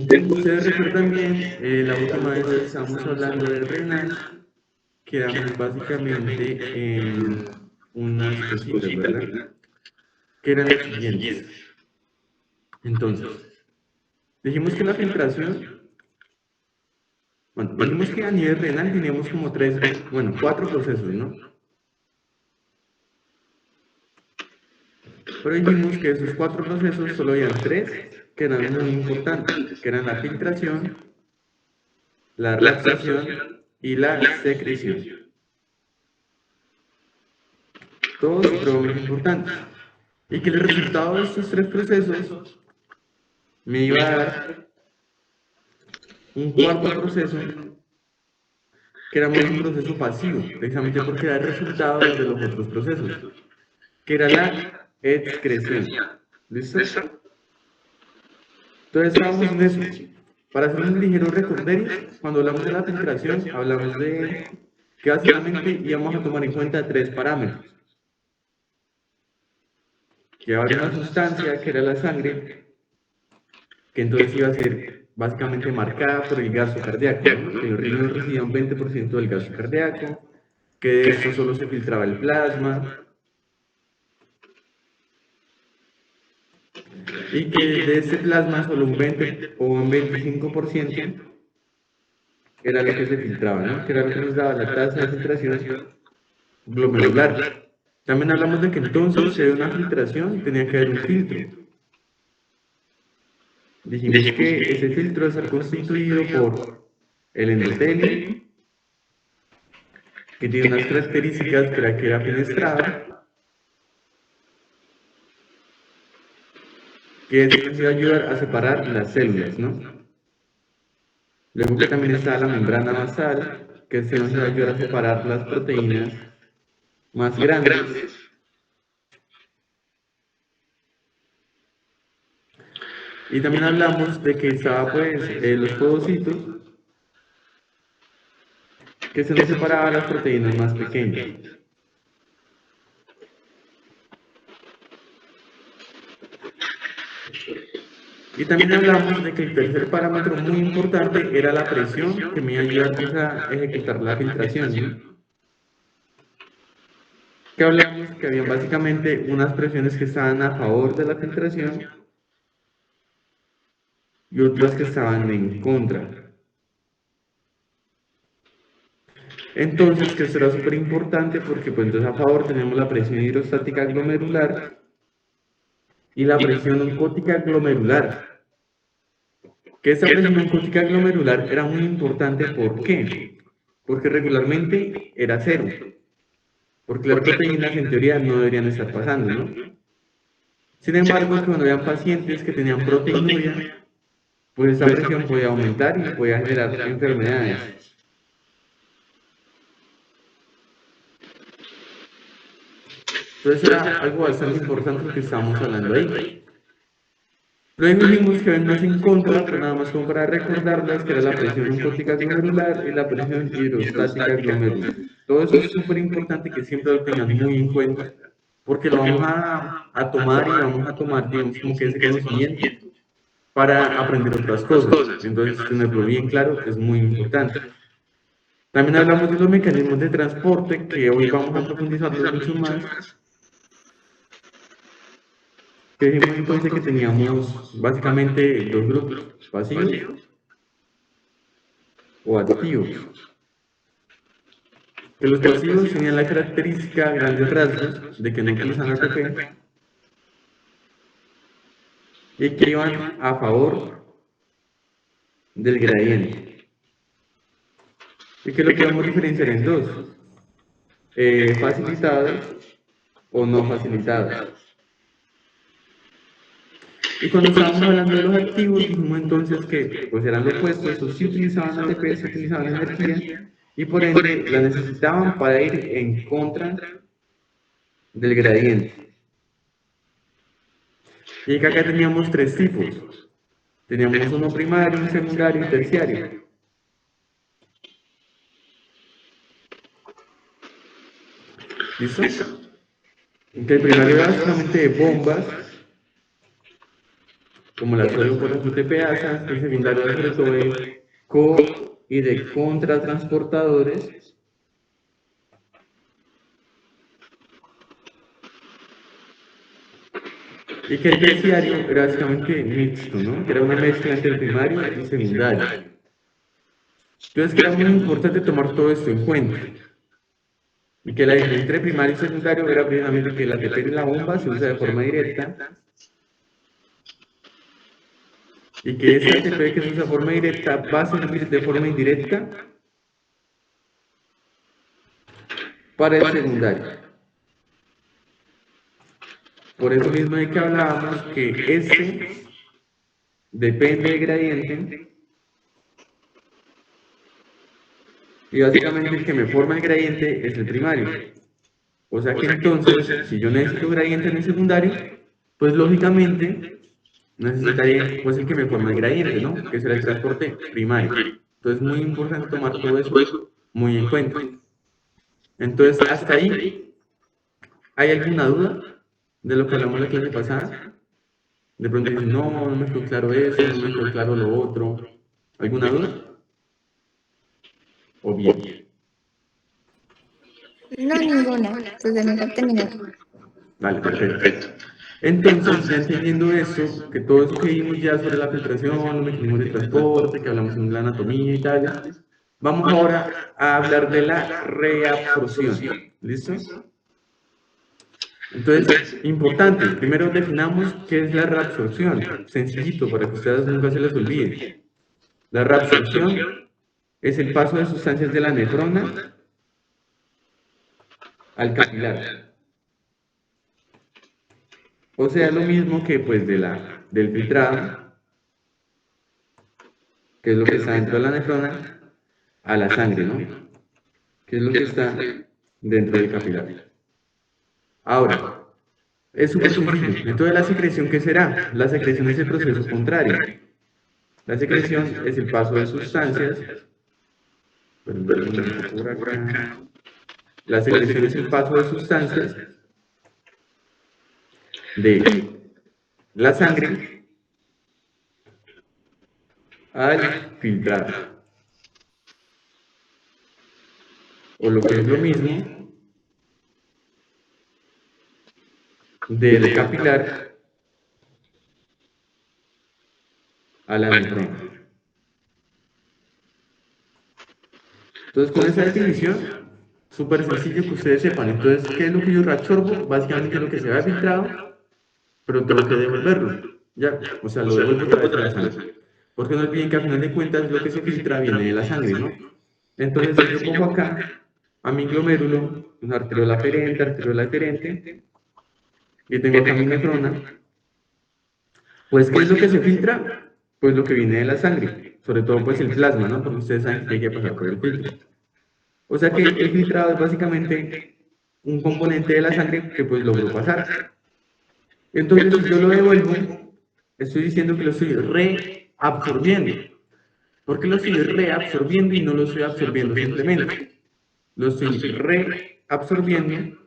si ustedes recuerdan bien, la última vez que estábamos hablando del renal, quedamos básicamente en unas cositas, ¿verdad? Que eran las siguientes. Entonces, dijimos que la filtración, bueno, dijimos que a nivel renal teníamos como cuatro procesos, ¿no? Pero dijimos que esos cuatro procesos solo habían tres que eran muy importantes, que eran la filtración, la reabsorción y la secreción. Todos supremamente importantes. Y que el resultado de estos tres procesos me iba a dar un cuarto proceso, que era más un proceso pasivo, precisamente porque era el resultado de los otros procesos, que era la excreción. ¿Listo? Entonces estábamos en eso. Para hacer un ligero recorderis, cuando hablamos de la filtración, hablamos de que básicamente íbamos a tomar en cuenta tres parámetros. Que iba a haber una sustancia, que era la sangre, que entonces iba a ser básicamente marcada por el gasto cardíaco, ¿no? Que los riñones recibían un 20% del gasto cardíaco, que de esto solo se filtraba el plasma, y que de ese plasma solo un 20 o un 25% era lo que se filtraba, ¿no? Que era lo que nos daba la tasa de filtración glomerular. También hablamos de que entonces, si hay una filtración, tenía que haber un filtro. Dijimos que ese filtro debe estar constituido por el endotelio, que tiene unas características que era fenestrada, que eso nos iba a ayudar a separar las células, ¿no? Luego que también está la membrana basal, que se nos iba a ayudar a separar las proteínas más grandes. Y también hablamos de que estaba pues los podocitos, que se nos separaba las proteínas más pequeñas. Y también hablamos de que el tercer parámetro muy importante era la presión que me iba a ayudar pues, a ejecutar la filtración, ¿no? Que hablamos que había básicamente unas presiones que estaban a favor de la filtración y otras que estaban en contra. Entonces, que esto era súper importante porque pues entonces a favor tenemos la presión hidrostática glomerular y la presión oncótica glomerular. Que esta presión oncótica glomerular era muy importante, ¿por qué? Porque regularmente era cero, porque las proteínas en teoría no deberían estar pasando, ¿no? Sin embargo, cuando habían pacientes que tenían proteinuria, pues esta presión podía aumentar y podía generar enfermedades. Entonces era algo bastante importante lo que estábamos hablando ahí. Luego dijimos que había unas en contra, pero nada más como para recordarlas, que era la presión oncótica glomerular y la presión hidrostática glomerular. Todo eso es súper importante que siempre lo tengan muy en cuenta, porque lo vamos a tomar y vamos a tomar, digamos, como que ese conocimiento para aprender otras cosas. Entonces, tenerlo bien claro es muy importante. También hablamos de los mecanismos de transporte, que hoy vamos a profundizarlos mucho más. Que dijimos entonces que teníamos básicamente dos grupos, pasivos o activos. Que los pasivos tenían la característica, grandes rasgos, de que no utilizan ATP y que iban a favor del gradiente. Y que lo podemos diferenciar en dos, facilitados o no facilitados. Y cuando estábamos hablando de los activos, dijimos entonces que pues eran lo opuesto, esos sí utilizaban ATP, sí utilizaban energía, y por ende la necesitaban para ir en contra del gradiente. Y que acá teníamos tres tipos. Teníamos uno primario, un secundario y terciario. ¿Listo? Que el primario era básicamente de bombas como la sodio por las UTPasas, el secundario sobre todo de co y de contratransportadores, y que el terciario era básicamente mixto, ¿no? Que era una mezcla entre el primario y el secundario. Entonces, que era muy importante tomar todo esto en cuenta. Y que la diferencia entre primario y secundario era precisamente que la ATP de la bomba se usa de forma directa y que esta ATP que se usa de forma directa va a servir de forma indirecta para el secundario. Por eso mismo de que hablábamos que este depende del gradiente y básicamente el que me forma el gradiente es el primario. O sea que entonces, si yo necesito gradiente en el secundario, pues lógicamente necesitaría pues el que me forma el gradiente, ¿no? Que será el transporte primario. Entonces es muy importante tomar todo eso muy en cuenta. Entonces, hasta ahí, ¿hay alguna duda de lo que hablamos la clase pasada? De pronto dicen, no, no me quedó claro eso, no me quedó claro lo otro. ¿Alguna duda? ¿O bien? No, ninguna. Entonces me lo terminé. Vale, perfecto. Entonces, ya entendiendo eso, que todo eso que vimos ya sobre la filtración, los mecanismos de transporte, que hablamos en la anatomía y tal, vamos ahora a hablar de la reabsorción. ¿Listo? Entonces, importante, primero definamos qué es la reabsorción. Sencillito, para que ustedes nunca se les olvide. La reabsorción es el paso de sustancias de la nefrona al capilar. O sea, lo mismo que pues del filtrado, que es lo que está dentro de la nefrona, a la sangre, ¿no? Que es lo que está dentro del capilar. Ahora, es súper sencillo. Entonces, ¿la secreción qué será? La secreción es el proceso contrario. La secreción es el paso de sustancias. Por acá. La secreción es el paso de sustancias de la sangre al filtrado. O lo que es lo mismo, del capilar a la nefrona. Entonces, con esa definición, súper sencillo que ustedes sepan. Entonces, ¿qué es lo que yo reabsorbo? Básicamente es lo que se va filtrado, pero tengo que devolverlo. Ya, o sea, lo devuelvo otra vez a la sangre. Porque no olviden que al final de cuentas lo que se filtra viene de la sangre, ¿no? Entonces, si yo pongo acá a mi glomérulo, una arteriola aferente, y tengo acá mi nefrona, pues, ¿qué es lo que se filtra? Pues lo que viene de la sangre, sobre todo pues el plasma, ¿no? Porque ustedes saben que hay que pasar por el filtro. O sea que el filtrado es básicamente un componente de la sangre que pues logró pasar. Entonces, si yo lo devuelvo, estoy diciendo que lo estoy reabsorbiendo. ¿Por qué lo estoy reabsorbiendo y no lo estoy absorbiendo simplemente? Lo estoy reabsorbiendo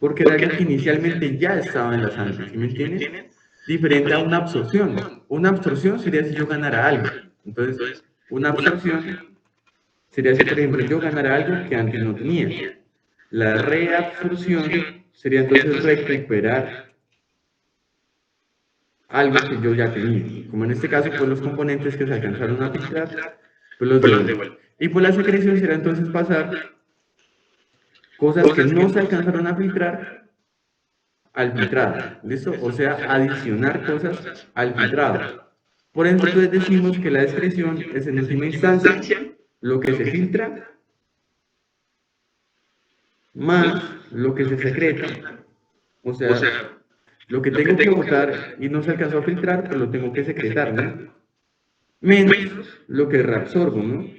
porque era algo que inicialmente ya estaba en la sangre, ¿sí me entiendes? Diferente a una absorción. Una absorción sería si yo ganara algo. Entonces, una absorción sería si, por ejemplo, yo ganara algo que antes no tenía. La reabsorción sería entonces recuperar algo que yo ya tenía. Como en este caso, pues los componentes que se alcanzaron a filtrar, pues los devuelvo. Y por la secreción será entonces pasar cosas que no se alcanzaron a filtrar al filtrado, ¿listo? O sea, adicionar cosas al filtrado. Por eso entonces decimos que la excreción es en última instancia lo que se filtra más lo que se secreta. O sea, lo que tengo que botar y no se alcanzó a filtrar, pues lo tengo que secretar, ¿no? Menos lo que reabsorbo, ¿no?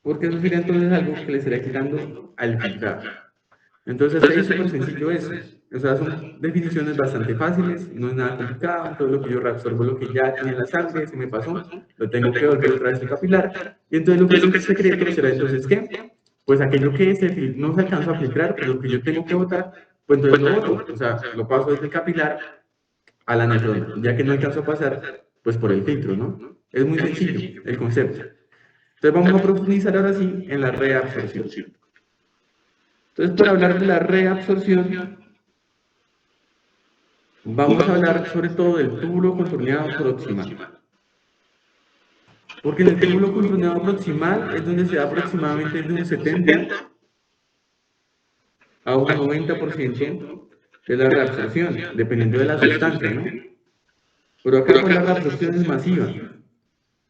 Porque eso sería entonces algo que le estaría quitando al filtrar. Entonces ahí es súper sencillo eso. O sea, son definiciones bastante fáciles, no es nada complicado. Todo lo que yo reabsorbo, lo que ya tenía en la sangre, se me pasó, lo tengo que volver otra vez al capilar. Y entonces lo que es un secreto será entonces ¿qué? Pues aquello que no se alcanzó a filtrar, pero lo que yo tengo que botar, pues entonces lo boto. O sea, lo paso desde el capilar a la nefrona, ya que no alcanzó a pasar pues por el filtro, ¿no? Es muy sencillo el concepto. Entonces vamos a profundizar ahora sí en la reabsorción. Entonces, para hablar de la reabsorción, vamos a hablar sobre todo del túbulo contorneado proximal. Porque en el túbulo contorneado proximal es donde se da aproximadamente de un 70 a un 90% de la reabsorción, dependiendo de la sustancia, ¿no? Pero acá pues la reabsorción es masiva.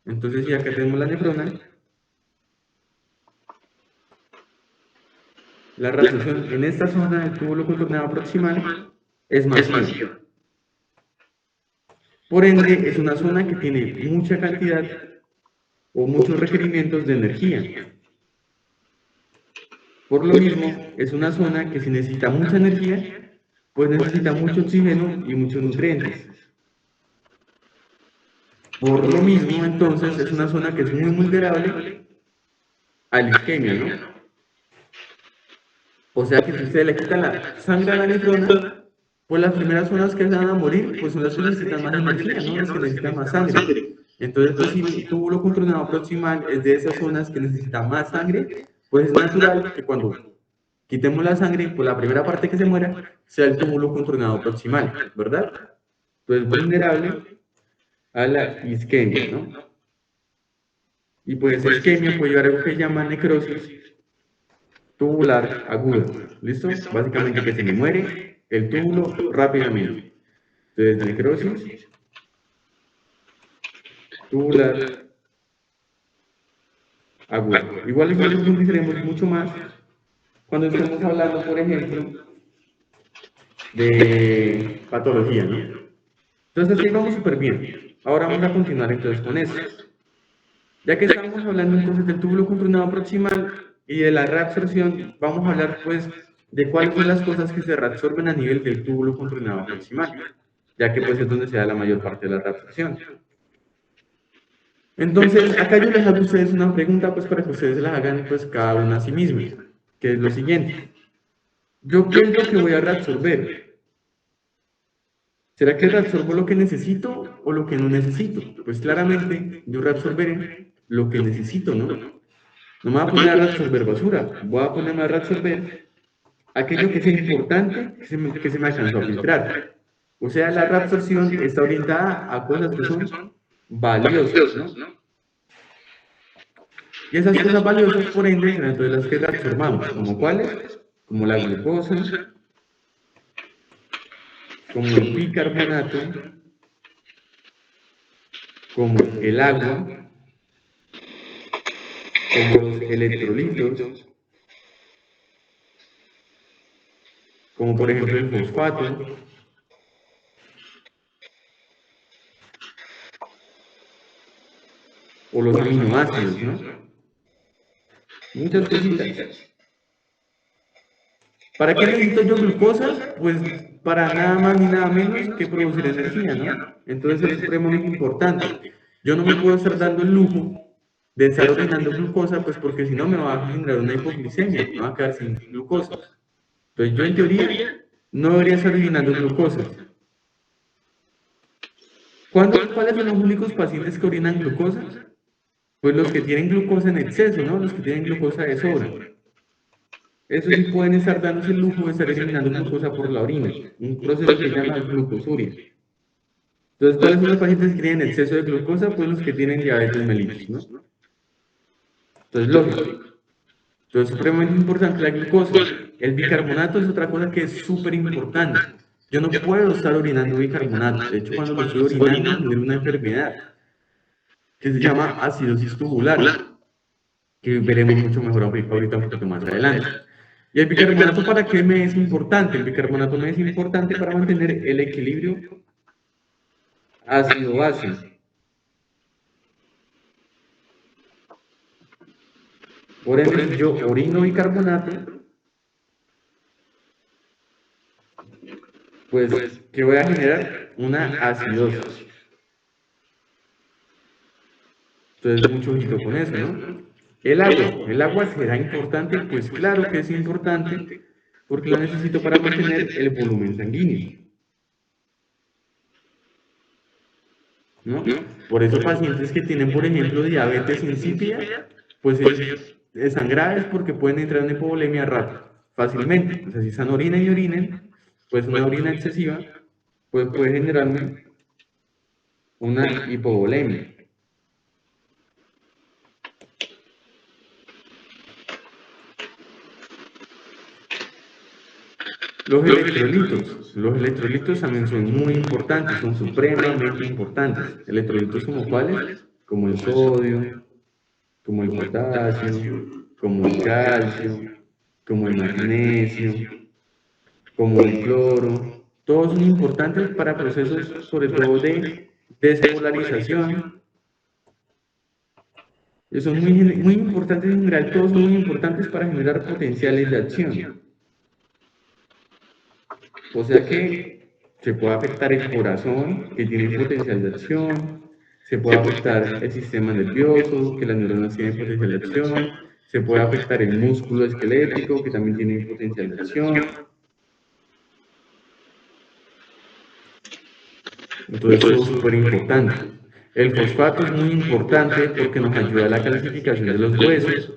Entonces, si acá tenemos la nefrona, la reabsorción en esta zona del túbulo contorneado proximal es masiva. Por ende, es una zona que tiene mucha cantidad o muchos requerimientos de energía. Por lo mismo, es una zona que si necesita mucha energía, pues necesita mucho oxígeno y muchos nutrientes. Por lo mismo, entonces, es una zona que es muy vulnerable a la isquemia, ¿no? O sea que si usted le quita la sangre a la nefrona, pues las primeras zonas que se van a morir, pues son las que necesitan más energía, ¿no? Las que necesitan más sangre. Entonces, pues si el túbulo contorneado proximal es de esas zonas que necesitan más sangre, pues es natural que cuando quitemos la sangre, pues la primera parte que se muera sea el túbulo contorneado proximal, ¿verdad? Entonces, vulnerable a la isquemia, ¿no? Y pues isquemia puede llevar a algo que llama necrosis tubular aguda. ¿Listo? Básicamente que se me muere el túbulo rápidamente. Entonces, necrosis tubular aguda. Igual profundizaremos mucho más cuando estemos hablando, por ejemplo, de patología, ¿no? Entonces, así vamos súper bien. Ahora vamos a continuar entonces con esto. Ya que estamos hablando entonces del túbulo contorneado proximal y de la reabsorción, vamos a hablar pues de cuáles son las cosas que se reabsorben a nivel del túbulo contorneado proximal, ya que pues es donde se da la mayor parte de la reabsorción. Entonces, acá yo les hago a ustedes una pregunta pues para que ustedes la hagan pues cada una a sí misma, que es lo siguiente. ¿Yo qué es lo que voy a reabsorber? ¿Será que reabsorbo lo que necesito o lo que no necesito? Pues claramente yo reabsorberé lo que necesito, ¿no? No me voy a poner a reabsorber basura, voy a ponerme a reabsorber aquello que sea importante que se me alcanzó a filtrar. O sea, la reabsorción está orientada a cosas que son valiosas, ¿no? Y esas cosas valiosas, por ende, serán entonces las que reabsorbamos, ¿como cuáles? Como la glucosa, como el bicarbonato, como el agua, como los electrolitos, como por ejemplo el fosfato, o los aminoácidos, ¿no? Muchas cositas. ¿Para qué necesito yo glucosa? Pues para nada más ni nada menos que producir energía, ¿no? Entonces es supremamente importante. Yo no me puedo estar dando el lujo de estar orinando glucosa, pues porque si no me va a generar una hipoglicemia, me va a quedar sin glucosa. Entonces yo en teoría no debería estar orinando glucosa. ¿Cuáles son los únicos pacientes que orinan glucosa? Pues los que tienen glucosa en exceso, ¿no? Los que tienen glucosa de sobra. Eso sí pueden estar dándose el lujo de estar eliminando glucosa por la orina, un proceso que se llama glucosuria. Entonces, ¿cuáles son los pacientes que tienen exceso de glucosa? Pues los que tienen diabetes mellitus, ¿no? Entonces, lógico. Entonces, supremamente importante la glucosa. El bicarbonato es otra cosa que es súper importante. Yo no puedo estar orinando bicarbonato. De hecho, cuando lo estoy orinando, genero una enfermedad que se llama acidosis tubular, que veremos mucho mejor ahorita un poquito más adelante. ¿Y el bicarbonato para qué me es importante? El bicarbonato me es importante para mantener el equilibrio ácido-base. Por ende, si yo orino bicarbonato, pues, ¿qué voy a generar? Una acidosis. Entonces, mucho ojito con eso, ¿no? ¿El agua será importante? Pues claro que es importante, porque la necesito para mantener el volumen sanguíneo. ¿no? Por eso pacientes que tienen, por ejemplo, diabetes insípida, pues ellos están graves porque pueden entrar en hipovolemia rápido, fácilmente. O sea, si están orinen y orinen, pues una orina excesiva pues puede generar una hipovolemia. Los electrolitos también son muy importantes, son supremamente importantes. Electrolitos como cuáles, como el sodio, como el potasio, como el calcio, como el magnesio, como el cloro. Todos son importantes para procesos, sobre todo de despolarización. Son muy importantes en general, todos son muy importantes para generar potenciales de acción. O sea que se puede afectar el corazón, que tiene potencial de acción, se puede afectar el sistema nervioso, que las neuronas tienen potencial de acción, se puede afectar el músculo esquelético, que también tiene potencial de acción. Entonces, todo es súper importante. El fosfato es muy importante porque nos ayuda a la calcificación de los huesos.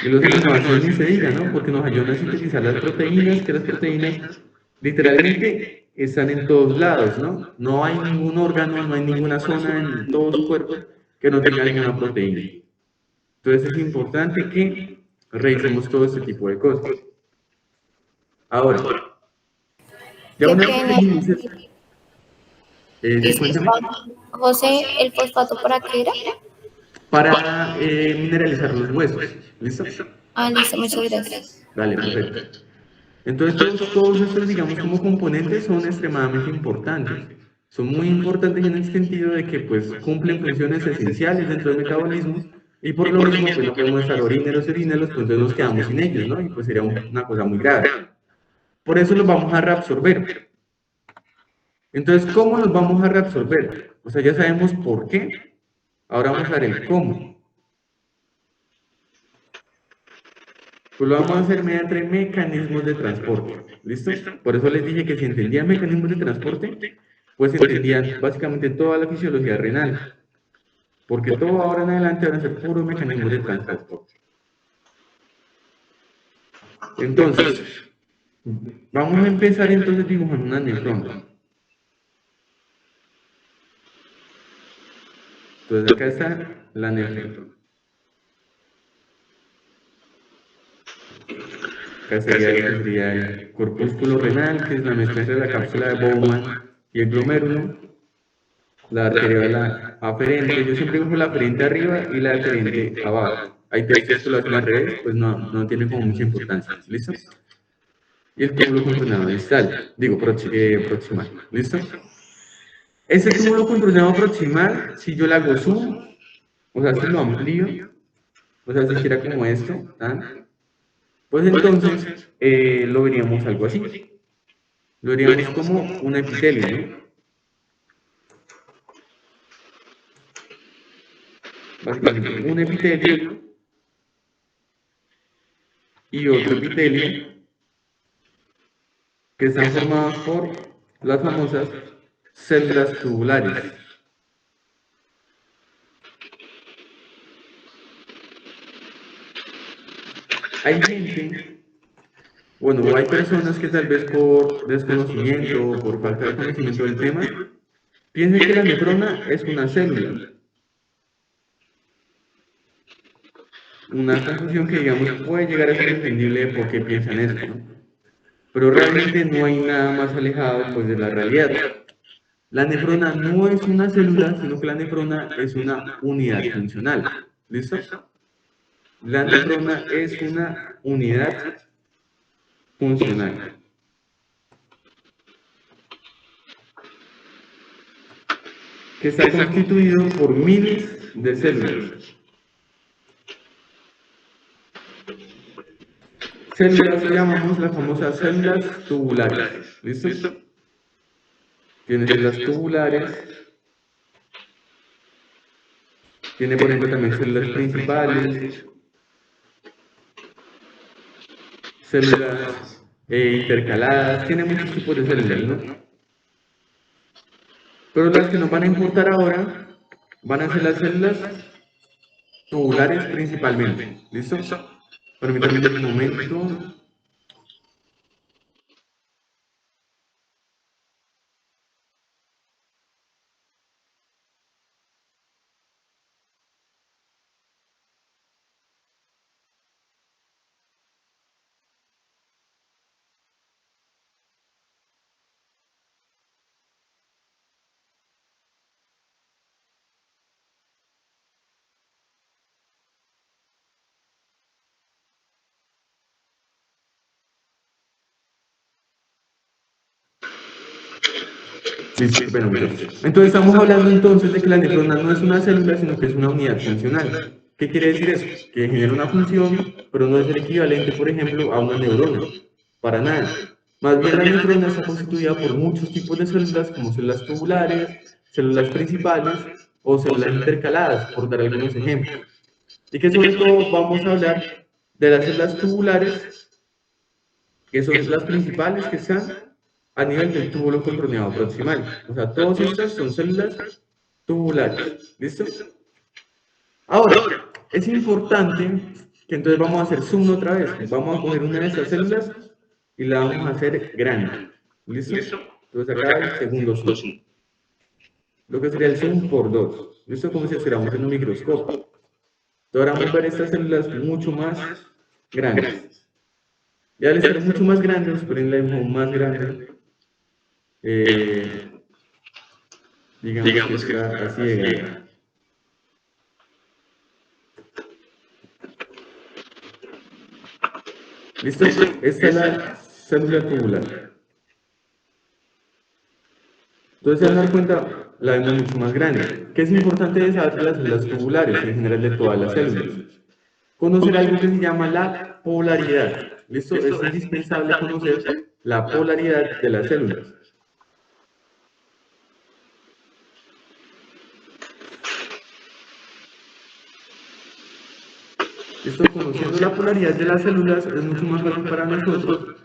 Y los aminoácidos ni se diga, ¿no? Porque nos ayudan a sintetizar las proteínas, que las proteínas literalmente están en todos lados, ¿no? No hay ningún órgano, no hay ninguna zona en todo su cuerpo que no tenga alguna proteína. Entonces es importante que revisemos todo este tipo de cosas. Ahora, ya Qué una vez que pena. dijimos eso, sí, cuéntame, Disculpa, José, ¿el fosfato para qué era? para mineralizar los huesos, ¿listo? Ah, listo, muchas gracias. Dale, perfecto. Entonces, todos estos, digamos, como componentes son extremadamente importantes. Son muy importantes en el sentido de que, pues, cumplen funciones esenciales dentro del metabolismo y por lo mismo, pues, no podemos estar orineros, pues, entonces nos quedamos sin ellos, ¿no? Y pues sería una cosa muy grave. Por eso los vamos a reabsorber. Entonces, ¿cómo los vamos a reabsorber? O sea, ya sabemos por qué. Ahora vamos a ver el cómo. Pues lo vamos a hacer mediante mecanismos de transporte. ¿Listo? Por eso les dije que si entendían mecanismos de transporte, pues entendían básicamente toda la fisiología renal. Porque todo ahora en adelante van a ser puros mecanismos de transporte. Entonces, vamos a empezar entonces dibujando una nefrona. Entonces acá está la nefrona. Acá estaría lo que sería el corpúsculo renal, que es la mezcla entre la cápsula de Bowman y el glomérulo. La arteriola aferente, yo siempre dibujo la aferente arriba y la deferente abajo. Hay textos que lo hacen al revés, pues no tiene como mucha importancia. ¿Listo? Y el túbulo comprimido distal, digo proximal. ¿Listo? Este túbulo comprimido proximal, si yo le hago zoom, o sea, si lo amplío, o sea, si hiciera como esto, pues entonces lo veríamos algo así. Lo veríamos como un epitelio, ¿no? Básicamente un epitelio y otro epitelio que están formados por las famosas células tubulares. Hay gente, bueno, hay personas que tal vez por desconocimiento o por falta de conocimiento del tema, piensan que la nefrona es una célula. Una confusión que, digamos, puede llegar a ser entendible de por qué piensan eso, ¿no? Pero realmente no hay nada más alejado, pues, de la realidad. La nefrona no es una célula, sino que la nefrona es una unidad funcional. ¿Listo? La nefrona es una unidad funcional que está constituido por miles de células. Células que llamamos las famosas células tubulares. ¿Listo? Tiene células tubulares. Tiene, por ejemplo, también células principales, células intercaladas, tiene muchos tipos de células, ¿no? Pero las que nos van a importar ahora van a ser las células tubulares principalmente. ¿Listo? Permítanme un momento. Listo, bueno, muchachos. Entonces estamos hablando entonces de que la nefrona no es una célula, sino que es una unidad funcional. ¿Qué quiere decir eso? Que genera una función, pero no es el equivalente, por ejemplo, a una neurona. Para nada. Más bien la nefrona está constituida por muchos tipos de células, como células tubulares, células principales o células intercaladas, por dar algunos ejemplos. Y que sobre todo vamos a hablar de las células tubulares, que son las principales que están a nivel del túbulo contorneado proximal. O sea, todas estas son células tubulares. ¿Listo? Ahora, es importante que entonces vamos a hacer zoom otra vez. Vamos a coger una de estas células y la vamos a hacer grande. ¿Listo? Entonces acá el segundo zoom. Lo que sería el zoom por 2. ¿Listo? Como si estuviéramos en un microscopio. Ahora vamos a ver estas células mucho más grandes. Ya al estar mucho más grandes, ponen la más grande, eh, digamos que está así de grande. ¿Listo? Esta es la célula tubular. Entonces, se van a dar cuenta, la vemos mucho más grande. ¿Qué es importante de saber de las células tubulares, en general de todas las células? Conocer algo que se llama la polaridad. ¿Listo? Es indispensable conocer la polaridad de las células. Esto, conociendo la polaridad de las células, es mucho más fácil para nosotros,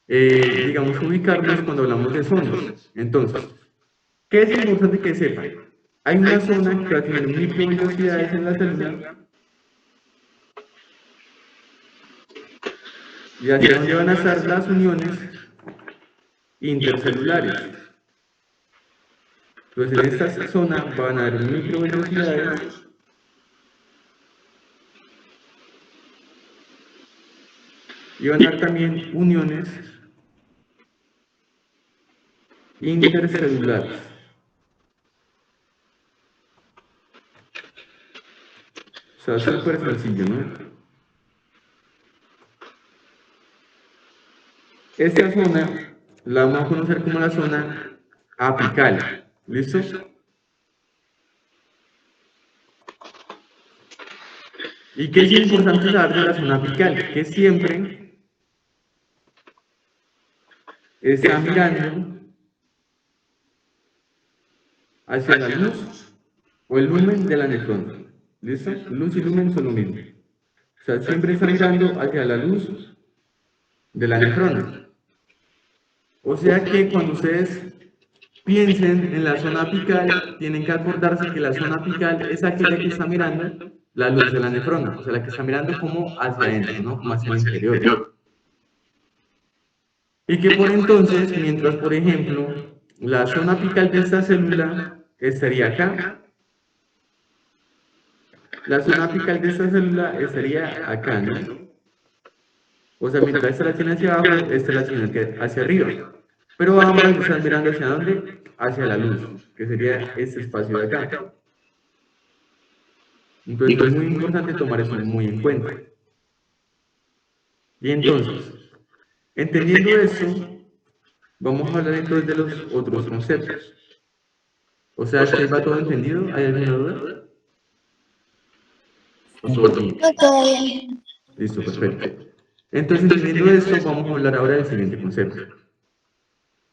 digamos, ubicarnos cuando hablamos de zonas. Entonces, ¿qué es importante que sepan? Hay una zona que va a tener microvelocidades en la célula y hacia dónde van a estar las uniones intercelulares. Entonces, en esta zona van a haber microvelocidades y van a haber también uniones intercelulares. O sea, súper sencillo, ¿no? Esta zona la vamos a conocer como la zona apical. ¿Listo? ¿Y qué es importante saber de la zona apical? Que siempre está mirando hacia la luz o el lumen de la nefrona. ¿Listo? Luz y lumen son lo mismo. O sea, siempre está mirando hacia la luz de la nefrona. O sea que cuando ustedes piensen en la zona apical, tienen que acordarse que la zona apical es aquella que está mirando la luz de la nefrona, o sea, la que está mirando como hacia adentro, ¿no? Como hacia el interior. Y que por entonces, mientras por ejemplo, la zona apical de esta célula estaría acá, la zona apical de esta célula estaría acá, ¿no? O sea, mientras esta la tiene hacia abajo, esta la tiene hacia arriba. Pero ambas están mirando hacia dónde? Hacia la luz, que sería este espacio de acá. Entonces es muy importante tomar eso muy en cuenta. Y entonces, entendiendo esto, vamos a hablar entonces de los otros conceptos. O sea, ¿hasta ahí va todo entendido? ¿Hay alguna duda? ¿O todo bien? No, todo bien. Listo, perfecto. Entonces, entendiendo esto, vamos a hablar ahora del siguiente concepto.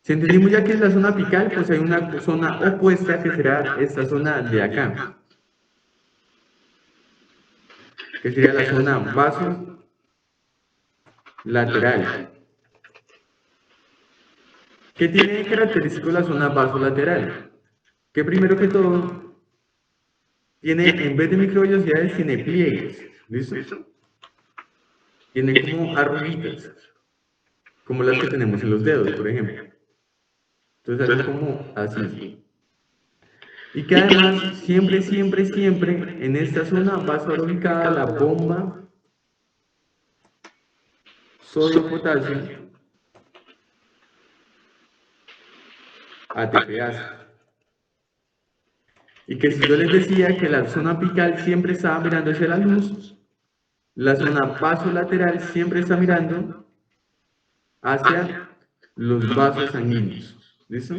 Si entendimos ya que es la zona apical, pues hay una zona opuesta que será esta zona de acá, que sería la zona vasolateral. ¿Qué tiene de característico la zona vasolateral? Que primero que todo, tiene, en vez de microvellosidades, tiene pliegues, ¿listo? Tiene como arruguitas, como las que tenemos en los dedos, por ejemplo. Entonces algo como así. Y que además, siempre, siempre, siempre, en esta zona va a estar ubicada la bomba sodio-potasio ATPase. Y que si yo les decía que la zona apical siempre estaba mirando hacia la luz, la zona vasolateral siempre está mirando hacia los vasos sanguíneos. ¿Listo?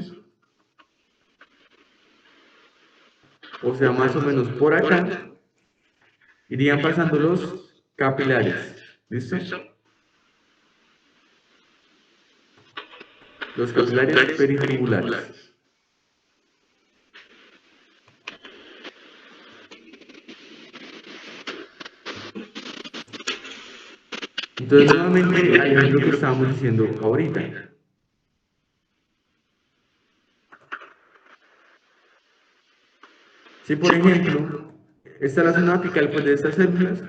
O sea, más o menos por acá irían pasando los capilares. ¿Listo? Los capilares peritubulares. Entonces, nuevamente, ahí es lo que estábamos diciendo ahorita. Si, por ejemplo, esta es la zona apical pues, de estas células,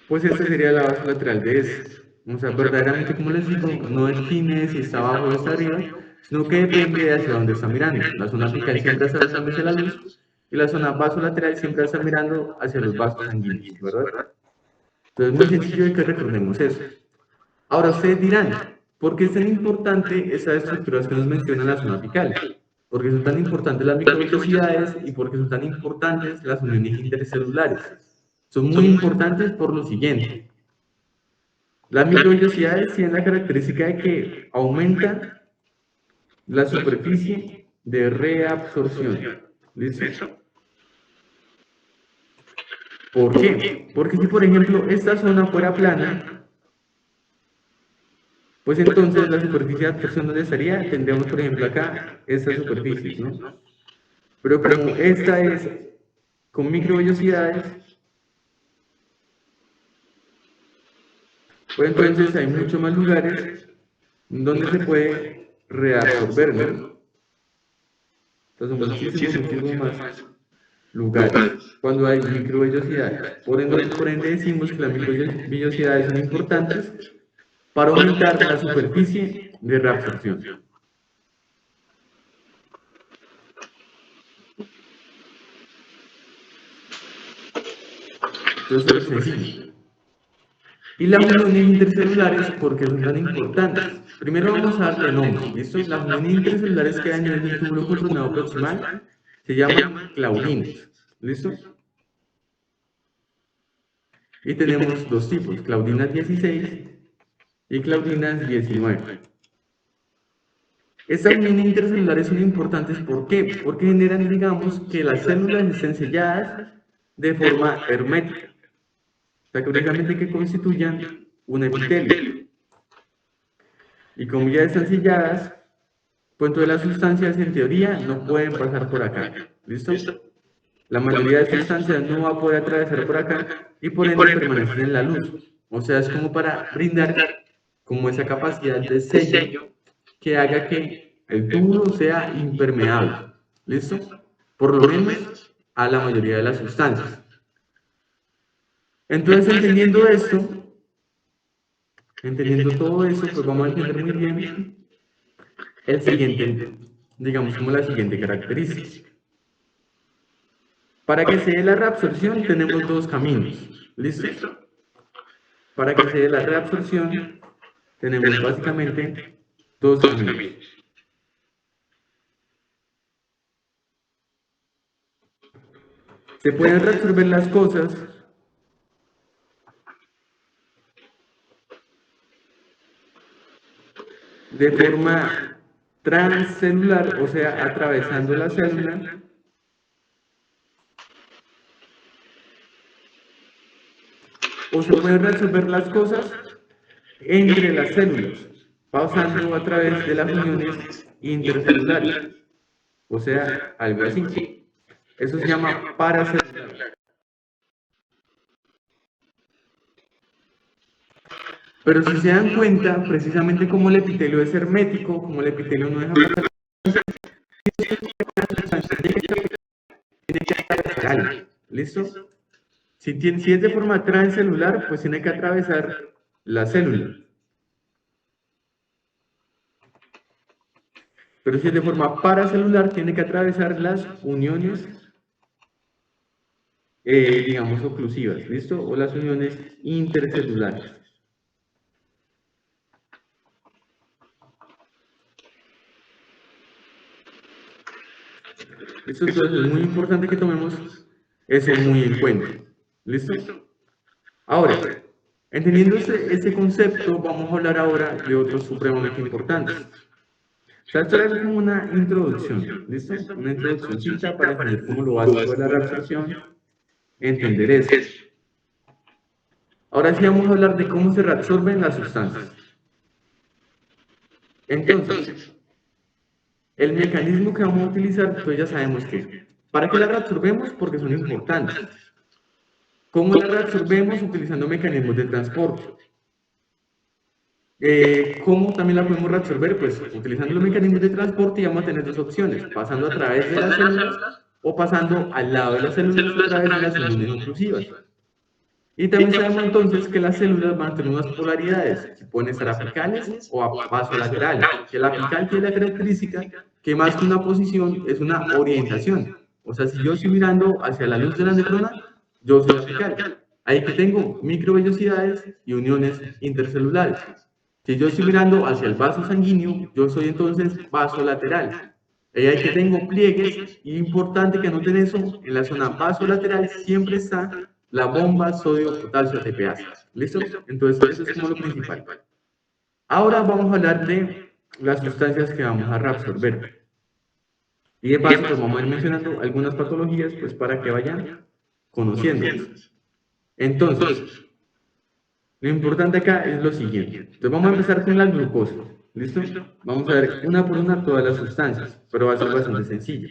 pues esta sería la base lateral de esta. O sea, verdaderamente, como les digo, no define si está abajo o está arriba, sino que depende de hacia dónde está mirando. La zona apical siempre está mirando hacia la luz y la zona vasolateral siempre está mirando hacia los vasos sanguíneos, ¿verdad? Entonces, muy sencillo de que recordemos eso. Ahora, ustedes dirán, ¿por qué es tan importante esas estructuras que nos mencionan la zona apical? ¿Por qué son tan importantes las microvellosidades y por qué son tan importantes las uniones intercelulares? Son muy importantes por lo siguiente. Las microvellosidades tienen la característica de que aumentan la superficie de reabsorción. ¿Listo? ¿Por qué? Porque si, por ejemplo, esta zona fuera plana, pues entonces la superficie de absorción donde estaría, tendríamos, por ejemplo, acá esta superficie, ¿no? Pero como esta es con microvellosidades, pues entonces hay muchos más lugares donde se puede reabsorber, ¿no? Entonces, muchísimos más lugares cuando hay microvellosidades. Por ende decimos que las microvellosidades son importantes para aumentar la superficie de reabsorción. Entonces, es sencillo. Y las uniones intercelulares, ¿por qué son tan importantes? Primero vamos a darle nombre, ¿listo? Las uniones intercelulares que hay a nivel del túbulo contornado proximal se llaman claudinas, ¿listo? Y tenemos dos tipos, claudinas 16 y claudinas 19. Estas uniones intercelulares son importantes, ¿por qué? Porque generan, digamos, que las células estén selladas de forma hermética. O sea, que únicamente que constituyan un epitelio. Y como ya están selladas, pues todas las sustancias en teoría no pueden pasar por acá. ¿Listo? La mayoría de sustancias no va a poder atravesar por acá y por ende permanecen en la luz. O sea, es como para brindar como esa capacidad de sello que haga que el túbulo sea impermeable. ¿Listo? Por lo menos a la mayoría de las sustancias. Entonces, entendiendo todo eso, pues vamos a entender muy bien el siguiente, digamos como la siguiente característica. Para que se dé la reabsorción tenemos dos caminos, ¿listo? Para que se dé la reabsorción tenemos básicamente dos caminos. Se pueden reabsorber las cosas de forma transcelular, o sea, atravesando la célula, o se pueden resolver las cosas entre las células, pasando a través de las uniones intercelulares, o sea, algo así. Eso se llama paracelular. Pero si se dan cuenta, precisamente como el epitelio es hermético, como el epitelio no deja pasar, tiene que atravesar algo. ¿Listo? Si es de forma transcelular, pues tiene que atravesar la célula. Pero si es de forma paracelular, tiene que atravesar las uniones, digamos, oclusivas, ¿listo? O las uniones intercelulares. ¿Listo? Entonces es muy importante que tomemos eso muy en cuenta. ¿Listo? Ahora, entendiendo este concepto, vamos a hablar ahora de otros supremamente importantes. O sea, esto es como una introducción, ¿listo? Una introduccióncita para entender cómo lo básico de la reabsorción, entender eso. Ahora sí vamos a hablar de cómo se reabsorben las sustancias. Entonces, el mecanismo que vamos a utilizar, pues ya sabemos que. ¿Para qué la reabsorbemos? Porque son importantes. ¿Cómo la reabsorbemos? Utilizando mecanismos de transporte. ¿Cómo también la podemos reabsorber? Pues utilizando los mecanismos de transporte y vamos a tener dos opciones, pasando a través de las células o pasando al lado de las células a través de las uniones oclusivas. Y también sabemos entonces que las células van a tener unas polaridades, que pueden estar apicales o a paso lateral, que la apical tiene la característica que más que una posición es una orientación. O sea, si yo estoy mirando hacia la luz de la neurona, yo soy apical. Ahí que tengo microvellosidades y uniones intercelulares. Si yo estoy mirando hacia el vaso sanguíneo, yo soy entonces vaso lateral. Ahí que tengo pliegues, y importante que anoten eso, en la zona vasolateral siempre está la bomba sodio-potasio ATPase. ¿Listo? Entonces, eso es como lo principal. Ahora vamos a hablar de las sustancias que vamos a reabsorber. Y de paso, pues vamos a ir mencionando algunas patologías, pues para que vayan conociéndolas. Entonces, lo importante acá es lo siguiente. Entonces, vamos a empezar con la glucosa. ¿Listo? Vamos a ver una por una todas las sustancias, pero va a ser bastante sencillo.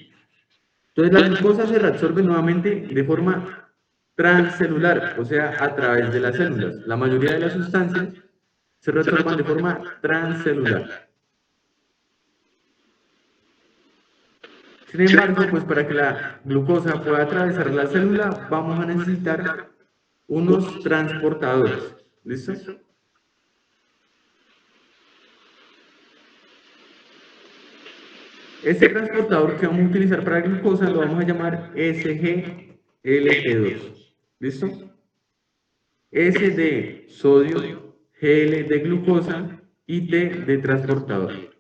Entonces, la glucosa se reabsorbe nuevamente de forma transcelular, o sea, a través de las células. La mayoría de las sustancias se reabsorban de forma transcelular. Sin embargo, pues para que la glucosa pueda atravesar la célula, vamos a necesitar unos transportadores. ¿Listo? Este transportador que vamos a utilizar para la glucosa lo vamos a llamar SGLT2. ¿Listo? S de sodio, Gl de glucosa y T de transportador.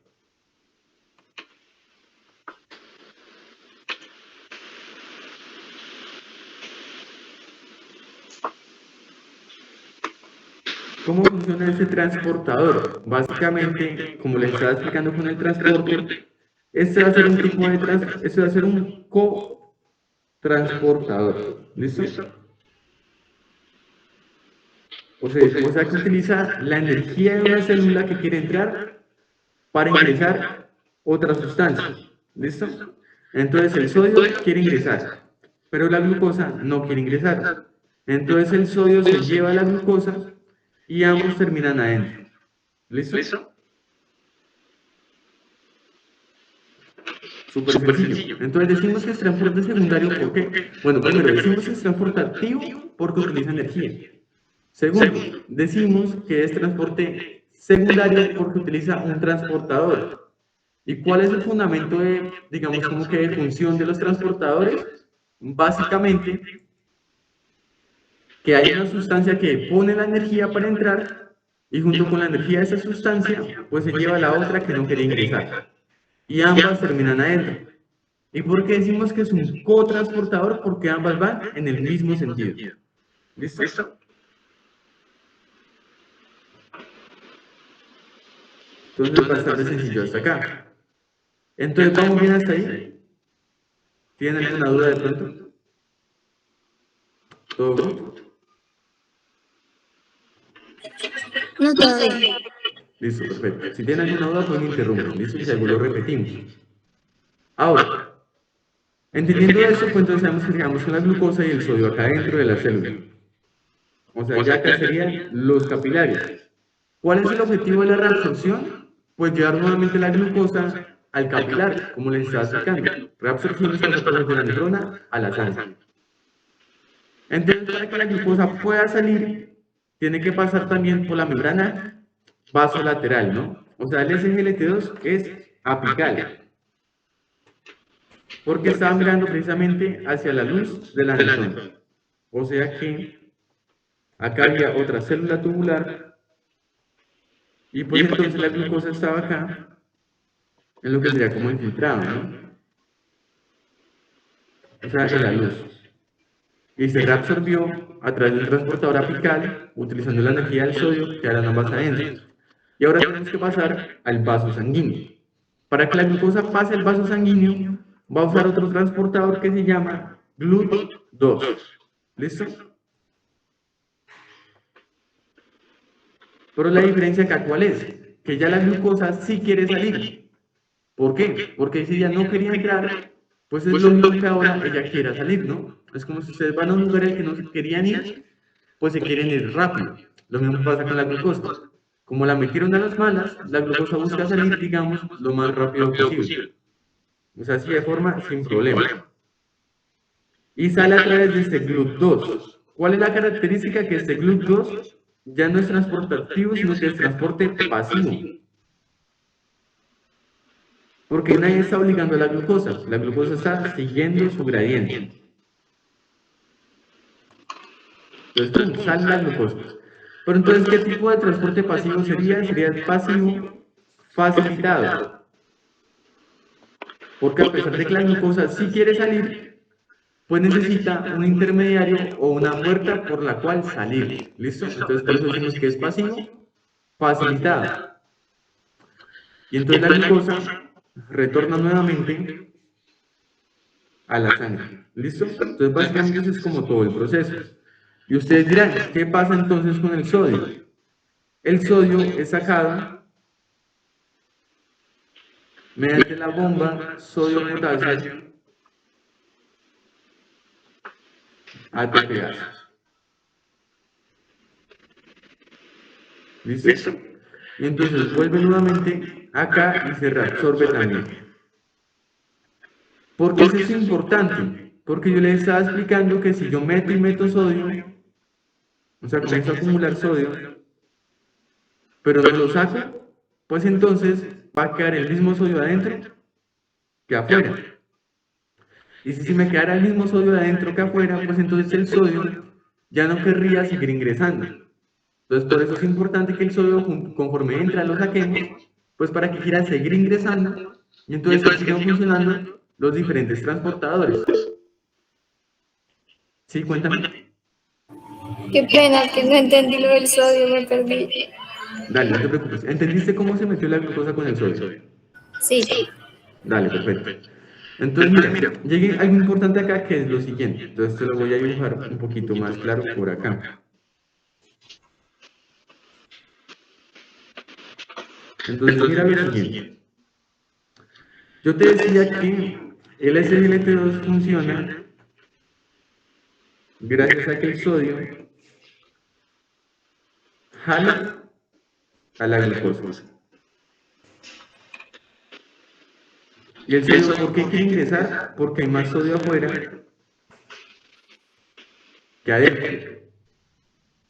¿Cómo funciona ese transportador? Básicamente, como les estaba explicando con el transporte, este va a ser un tipo de este va a ser un cotransportador. ¿Listo? O sea que utiliza la energía de una célula que quiere entrar para ingresar otra sustancia. ¿Listo? Entonces el sodio quiere ingresar, pero la glucosa no quiere ingresar. Entonces el sodio se lleva a la glucosa y ambos terminan adentro. ¿Listo? Súper sencillo. Entonces decimos que es transporte secundario, ¿por qué? Bueno, primero decimos que es transporte activo porque utiliza energía. Segundo, decimos que es transporte secundario porque utiliza un transportador. ¿Y cuál es el fundamento de, digamos, como que de función de los transportadores? Básicamente, que hay una sustancia que pone la energía para entrar y junto con la energía de esa sustancia, pues se lleva la otra que no quería ingresar. Y ambas terminan adentro. ¿Y por qué decimos que es un cotransportador? Porque ambas van en el mismo sentido. ¿Listo? Entonces bastante sencillo hasta acá. Entonces, ¿vamos bien hasta ahí? ¿Tienen alguna duda de pronto? ¿Todo bien? No, todavía. Listo, perfecto. Si tienen alguna duda, pues me interrumpen. Listo, y si algo lo repetimos. Ahora, entendiendo eso, pues entonces sabemos que llegamos con la glucosa y el sodio acá dentro de la célula. O sea, ya acá serían los capilares. ¿Cuál es el objetivo de la reabsorción? Pues llevar nuevamente la glucosa al capilar, como les estaba explicando. Reabsorción es pasar de la nefrona a la sangre. Entonces, para que la glucosa pueda salir, tiene que pasar también por la membrana vasolateral, ¿no? O sea, el SGLT2 es apical, porque estaba mirando precisamente hacia la luz de la nefrona. O sea que acá había otra célula tubular y pues entonces la glucosa estaba acá, en lo que sería como infiltrado, ¿no? O sea, en la luz. Y se reabsorbió a través de un transportador apical, utilizando la energía del sodio que eran ambas adentro. Y ahora tenemos que pasar al vaso sanguíneo. Para que la glucosa pase al vaso sanguíneo, va a usar otro transportador que se llama GLUT2. ¿Listo? Pero la diferencia acá, ¿cuál es? Que ya la glucosa sí quiere salir. ¿Por qué? Porque si ella no quería entrar, pues es lo mismo que ahora ella quiera salir, ¿no? Es como si ustedes van a un lugar al que no se querían ir, pues se quieren ir rápido. Lo mismo pasa con la glucosa. Como la metieron a las malas, la glucosa busca salir, digamos, lo más rápido posible. O sea, así de forma sin problema. Y sale a través de este GLUT2. ¿Cuál es la característica? Que este GLUT2 ya no es transporte activo, sino que es transporte pasivo. Porque nadie está obligando a la glucosa está siguiendo su gradiente. Entonces, ¡pum!, sale la glucosa. Pero entonces, ¿qué tipo de transporte pasivo sería? Sería el pasivo facilitado. Porque a pesar de que la glucosa sí quiere salir, pues necesita un intermediario o una puerta por la cual salir. ¿Listo? Entonces, por eso decimos que es pasivo facilitado. Y entonces la glucosa retorna nuevamente a la sangre. ¿Listo? Entonces, básicamente eso es como todo el proceso. Y ustedes dirán, ¿qué pasa entonces con el sodio? El sodio es sacado mediante la bomba sodio-potasio ATPase. ¿Listo? Y entonces vuelve nuevamente acá y se reabsorbe también. ¿Por qué eso es importante? Porque yo les estaba explicando que si yo meto y meto sodio, o sea, comienzo a acumular sodio, pero no lo saco, pues entonces va a quedar el mismo sodio adentro que afuera. Y si me quedara el mismo sodio adentro que afuera, pues entonces el sodio ya no querría seguir ingresando. Entonces por eso es importante que el sodio, conforme entra, lo saquemos, pues para que quiera seguir ingresando y entonces que sigan funcionando los diferentes transportadores. ¿Sí? Cuéntame. Qué pena que no entendí lo del sodio, me perdí. Dale, no te preocupes. ¿Entendiste cómo se metió la glucosa con el sodio? Sí. Dale, perfecto. Entonces, mira, llegué a algo importante acá que es lo siguiente. Entonces, te lo voy a dibujar un poquito más claro por acá. Entonces, mira lo siguiente. Yo te decía que el SGLT2 funciona gracias a que el sodio jala a la glucosa. ¿Y el sodio por qué quiere ingresar? Porque hay más sodio afuera que adentro.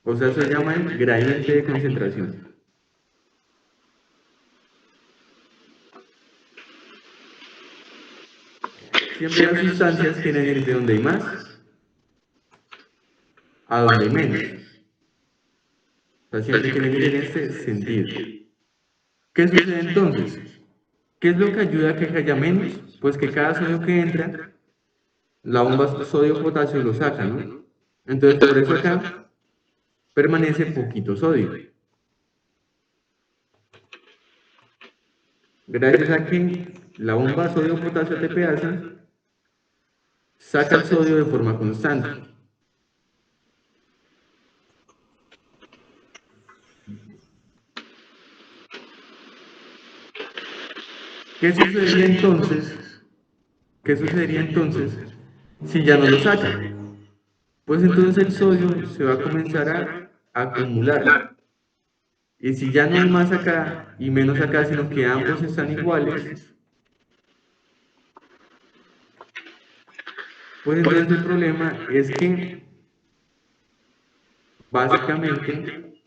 O sea, eso se llama el gradiente de concentración. Siempre las sustancias quieren ir de donde hay más a donde hay menos. O sea, siempre quieren ir en este sentido. ¿Qué sucede entonces? ¿Qué es lo que ayuda a que haya menos? Pues que cada sodio que entra, la bomba sodio-potasio lo saca, ¿no? Entonces, por eso acá permanece poquito sodio. Gracias a que la bomba sodio-potasio ATPase saca el sodio de forma constante. ¿Qué sucedería entonces? ¿Qué sucedería entonces si ya no lo saca? Pues entonces el sodio se va a comenzar a acumular Y si ya no hay más acá y menos acá, sino que ambos están iguales, pues entonces el problema es que básicamente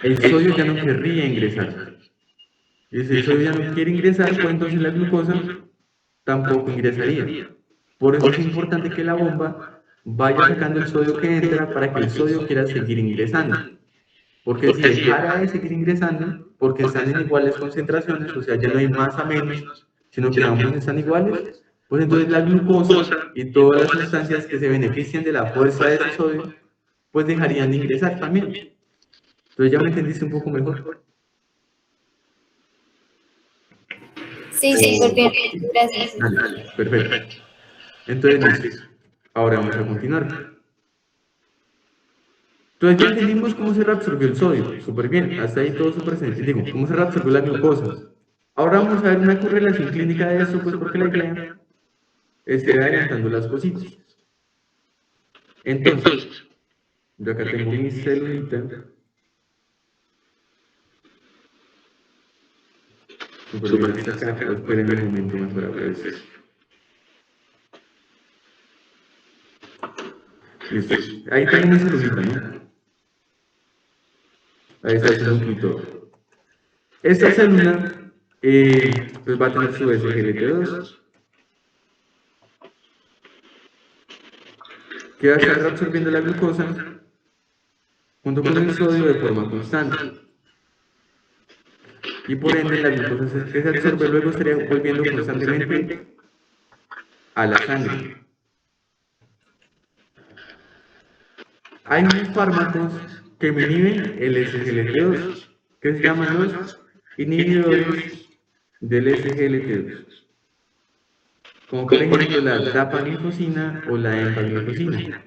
el sodio ya no querría ingresar. Y si el sodio ya no quiere ingresar, pues entonces la glucosa tampoco ingresaría. Por eso es importante que la bomba vaya sacando el sodio que entra para que el sodio quiera seguir ingresando. Porque si dejara de seguir ingresando, porque están en iguales concentraciones, o sea, ya no hay más a menos, sino que ambos están iguales, pues entonces la glucosa y todas las sustancias que se benefician de la fuerza de ese sodio, pues dejarían de ingresar también. Entonces ya me entendiste un poco mejor. Sí, súper bien. Gracias. Dale, perfecto. Entonces, listo. Ahora vamos a continuar. Entonces ya entendimos cómo se reabsorbió el sodio. Súper bien. Hasta ahí todo súper sencillo. Digo, cómo se reabsorbió la glucosa. Ahora vamos a ver una correlación clínica de esto, pues porque la idea es ir adelantando las cositas. Entonces, yo acá tengo mi celulita. Súper bien hasta acá, pero espérenme un momento mejor a ver esto. Listo. Ahí tengo mi celulita, ¿no? Ahí está su núcleo. Esta célula pues va a tener su SGLT2, que va a estar reabsorbiendo la glucosa junto con el sodio de forma constante. Y por ende la glucosa que se absorbe luego estaría volviendo constantemente a la sangre. Hay unos fármacos que inhiben el SGLT2, que se llaman los inhibidores del SGLT2, como por ejemplo la dapaglifosina o la empaglifosina.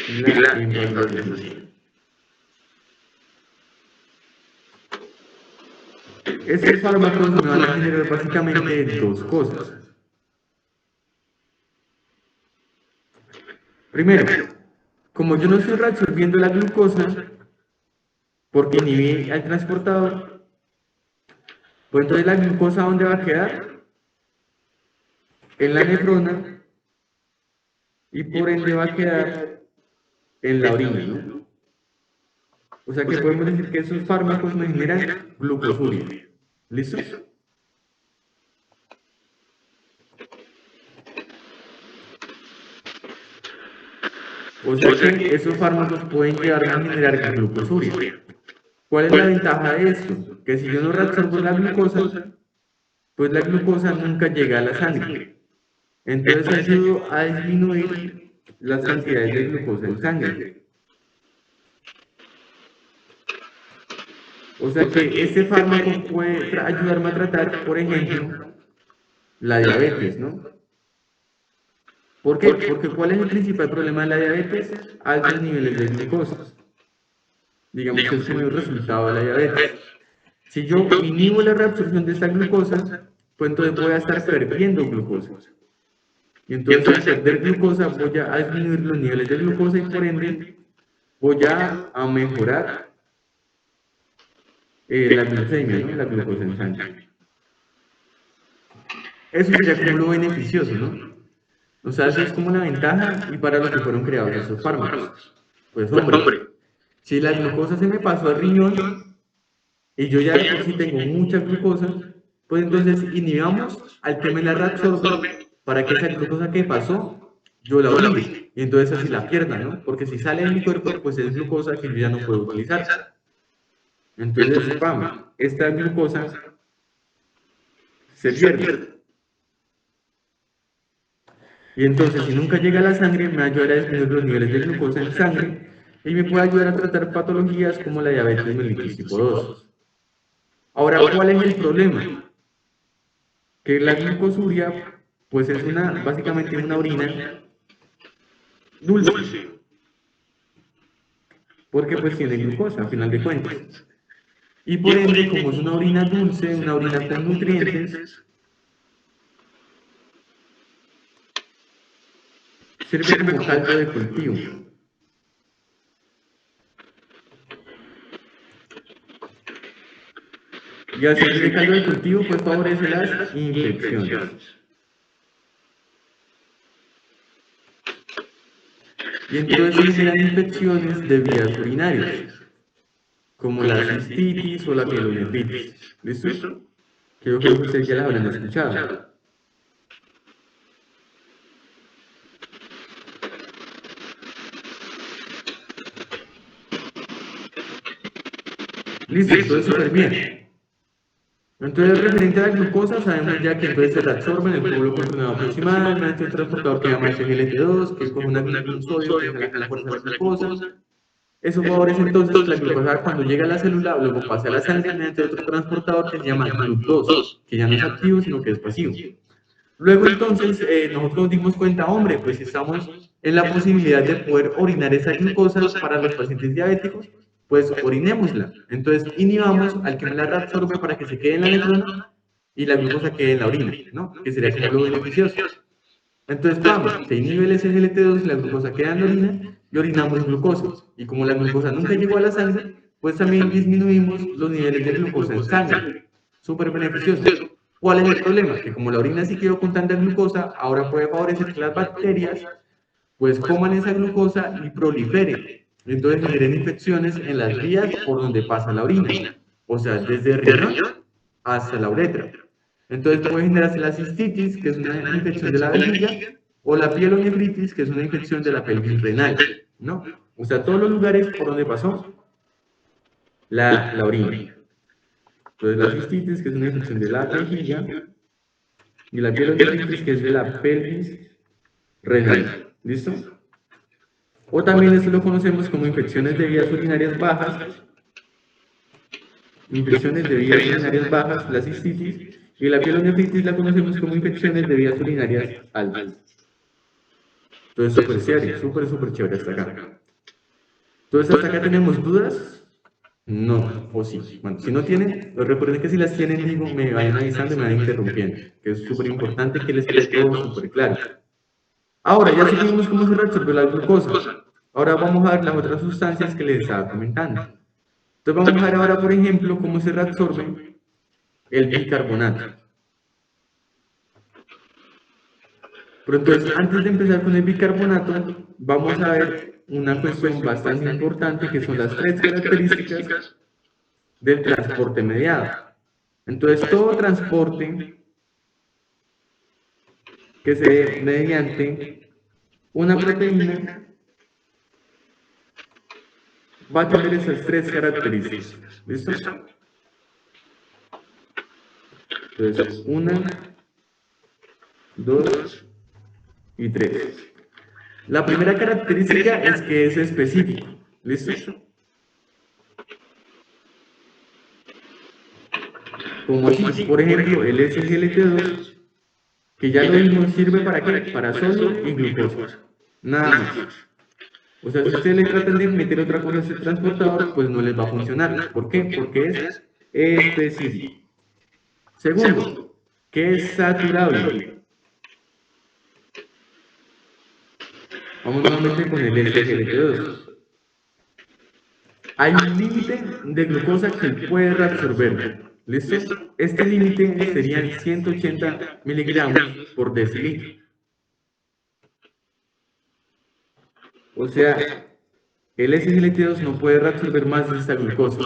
La empaglifosina. Estos fármacos me van a generar básicamente dos cosas. Primero, como yo no estoy reabsorbiendo la glucosa, porque inhibí al transportador, pues entonces la glucosa ¿dónde va a quedar? En la nefrona y por ende va a quedar en la orina, ¿no? O sea que podemos decir que esos fármacos me generan glucosuria. ¿Listo? O sea que esos fármacos pueden llevarme a generar glucosuria. ¿Cuál es la ventaja de esto? Que si yo no reabsorbo la glucosa, pues la glucosa nunca llega a la sangre. Entonces ayudo a disminuir las cantidades de glucosa en sangre. O sea que este fármaco puede ayudarme a tratar, por ejemplo, la diabetes, ¿no? ¿Por qué? Porque ¿cuál es el principal problema de la diabetes? Altos niveles de glucosa. Digamos que es como el resultado de la diabetes. Si yo inhibo la reabsorción de esta glucosa, pues entonces voy a estar perdiendo glucosa. Y entonces al perder glucosa voy a disminuir los niveles de glucosa y por ende voy a mejorar la glucemia, ¿no? La glucosa en sangre. Eso sería como lo beneficioso, ¿no? O sea, eso es como la ventaja y para lo que fueron creados esos fármacos. Pues hombre, si la glucosa se me pasó al riñón y yo ya de por sí tengo mucha glucosa, pues entonces inhibamos al que me la reabsorbe para que esa glucosa que pasó, yo la olvide. Y entonces así la pierda, ¿no? Porque si sale de mi cuerpo, pues es glucosa que yo ya no puedo utilizar. Entonces, ¡pam! Esta glucosa se pierde. Y entonces, si nunca llega a la sangre, me va a ayudar a disminuir los niveles de glucosa en sangre y me puede ayudar a tratar patologías como la diabetes mellitus tipo 2. Ahora, ¿cuál es el problema? Que la glucosuria, pues es básicamente una orina dulce, porque pues tiene glucosa, a final de cuentas. Y por ende, como es una orina dulce, una orina con nutrientes, sirve como caldo de cultivo. Y al servir de caldo de cultivo, pues favorece las infecciones. Y entonces se generan infecciones de vías urinarias, como la cistitis o la pielonefritis. ¿Listo? Que yo creo que ustedes ya las habrán escuchado. Listo, entonces súper bien. Entonces, referente a la glucosa, sabemos ya que entonces se reabsorbe en el cúmulo controlado aproximado mediante un transportador que se llama SGLT2, que coge un sodio que jala con fuerza la glucosa. Eso favorece entonces que la glucosa cuando llega a la célula, luego pase a la sangre mediante otro transportador que se llama GLUT2, que ya no es activo, sino que es pasivo. Luego entonces nosotros nos dimos cuenta, hombre, pues estamos en la posibilidad de poder orinar esa glucosa para los pacientes diabéticos, pues orinémosla. Entonces inhibamos al que me la reabsorbe para que se quede en la nefrona y la glucosa quede en la orina, ¿no? Que sería como lo beneficioso. Entonces, vamos, se inhibe el SGLT2, la glucosa queda en la orina y orinamos glucosa. Y como la glucosa nunca llegó a la sangre, pues también disminuimos los niveles de glucosa en sangre. Súper beneficioso. ¿Cuál es el problema? Que como la orina sí quedó con tanta glucosa, ahora puede favorecer que las bacterias pues coman esa glucosa y proliferen. Entonces generen infecciones en las vías por donde pasa la orina. O sea, desde el riñón hasta la uretra. Entonces puede generarse la cistitis, que es una infección de la vejiga, o la pielonefritis, que es una infección de la pelvis renal, ¿no? O sea, todos los lugares por donde pasó la orina. Entonces la cistitis, que es una infección de la vejiga, y la pielonefritis, que es de la pelvis renal. ¿Listo? O también esto lo conocemos como infecciones de vías urinarias bajas, la cistitis, y la pielonefritis la conocemos como infecciones de vías urinarias altas. Entonces, súper serio, súper chévere hasta acá. Entonces, ¿hasta acá tenemos dudas? No, o sí. Bueno, si no tienen, pues recuerden que si las tienen, digo, me vayan avisando y me vayan interrumpiendo, que es súper importante que les quede todo súper claro. Ahora, ya supimos cómo se reabsorbe la glucosa. Ahora vamos a ver las otras sustancias que les estaba comentando. Entonces, vamos a ver ahora, por ejemplo, cómo se reabsorbe el bicarbonato. Pero entonces, antes de empezar con el bicarbonato, vamos a ver una cuestión bastante importante que son las 3 características del transporte mediado. Entonces, todo transporte que se dé mediante una proteína va a tener esas 3 características. ¿Listo? Entonces, 1, 2 y 3. La primera característica es que es específico. ¿Listo? Como así, por ejemplo, el SGLT2, que ya lo vimos, sirve para qué? Para solo y glucosa. Nada más. O sea, si ustedes le tratan de meter otra cosa a ese transportador, pues no les va a funcionar. ¿Por qué? Porque es específico. Segundo, que es saturable. Vamos nuevamente con el SGLT2. Hay un límite de glucosa que puede reabsorber. ¿Listo? Este límite serían 180 miligramos por decilitro. O sea, el SGLT2 no puede reabsorber más de esta glucosa.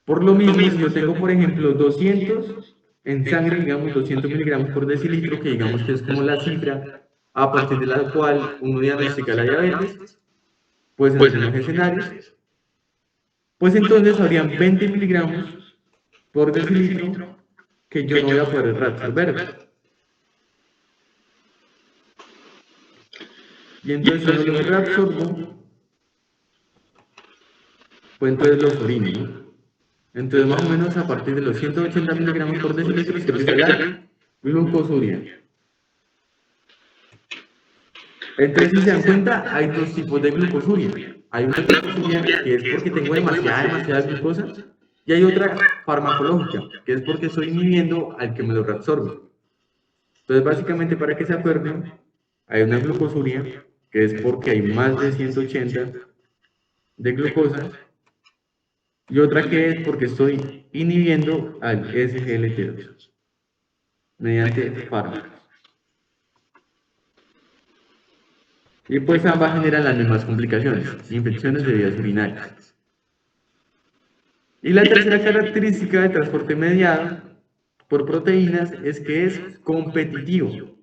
Por lo mismo, si yo tengo, por ejemplo, 200 en sangre, digamos 200 miligramos por decilitro, que digamos que es como la cifra a partir de la cual uno diagnostica la diabetes, pues en algunos escenarios, pues entonces habrían 20 miligramos por decilitro que yo no voy a poder reabsorber. Y entonces si no los reabsorbo, pues entonces los orino, ¿no? Entonces más o menos a partir de los 180 miligramos por decilitro se empieza la glucosuria. Entonces si se dan cuenta, hay dos tipos de glucosuria. Hay una glucosuria que es porque tengo demasiada glucosa, y hay otra farmacológica, que es porque estoy inhibiendo al que me lo reabsorbe. Entonces básicamente para que se acuerden, hay una glucosuria, que es porque hay más de 180 de glucosa, y otra que es porque estoy inhibiendo al SGLT2 mediante fármacos. Y pues ambas generan las mismas complicaciones, infecciones de vías urinarias. Y la tercera característica del transporte mediado por proteínas es que es competitivo.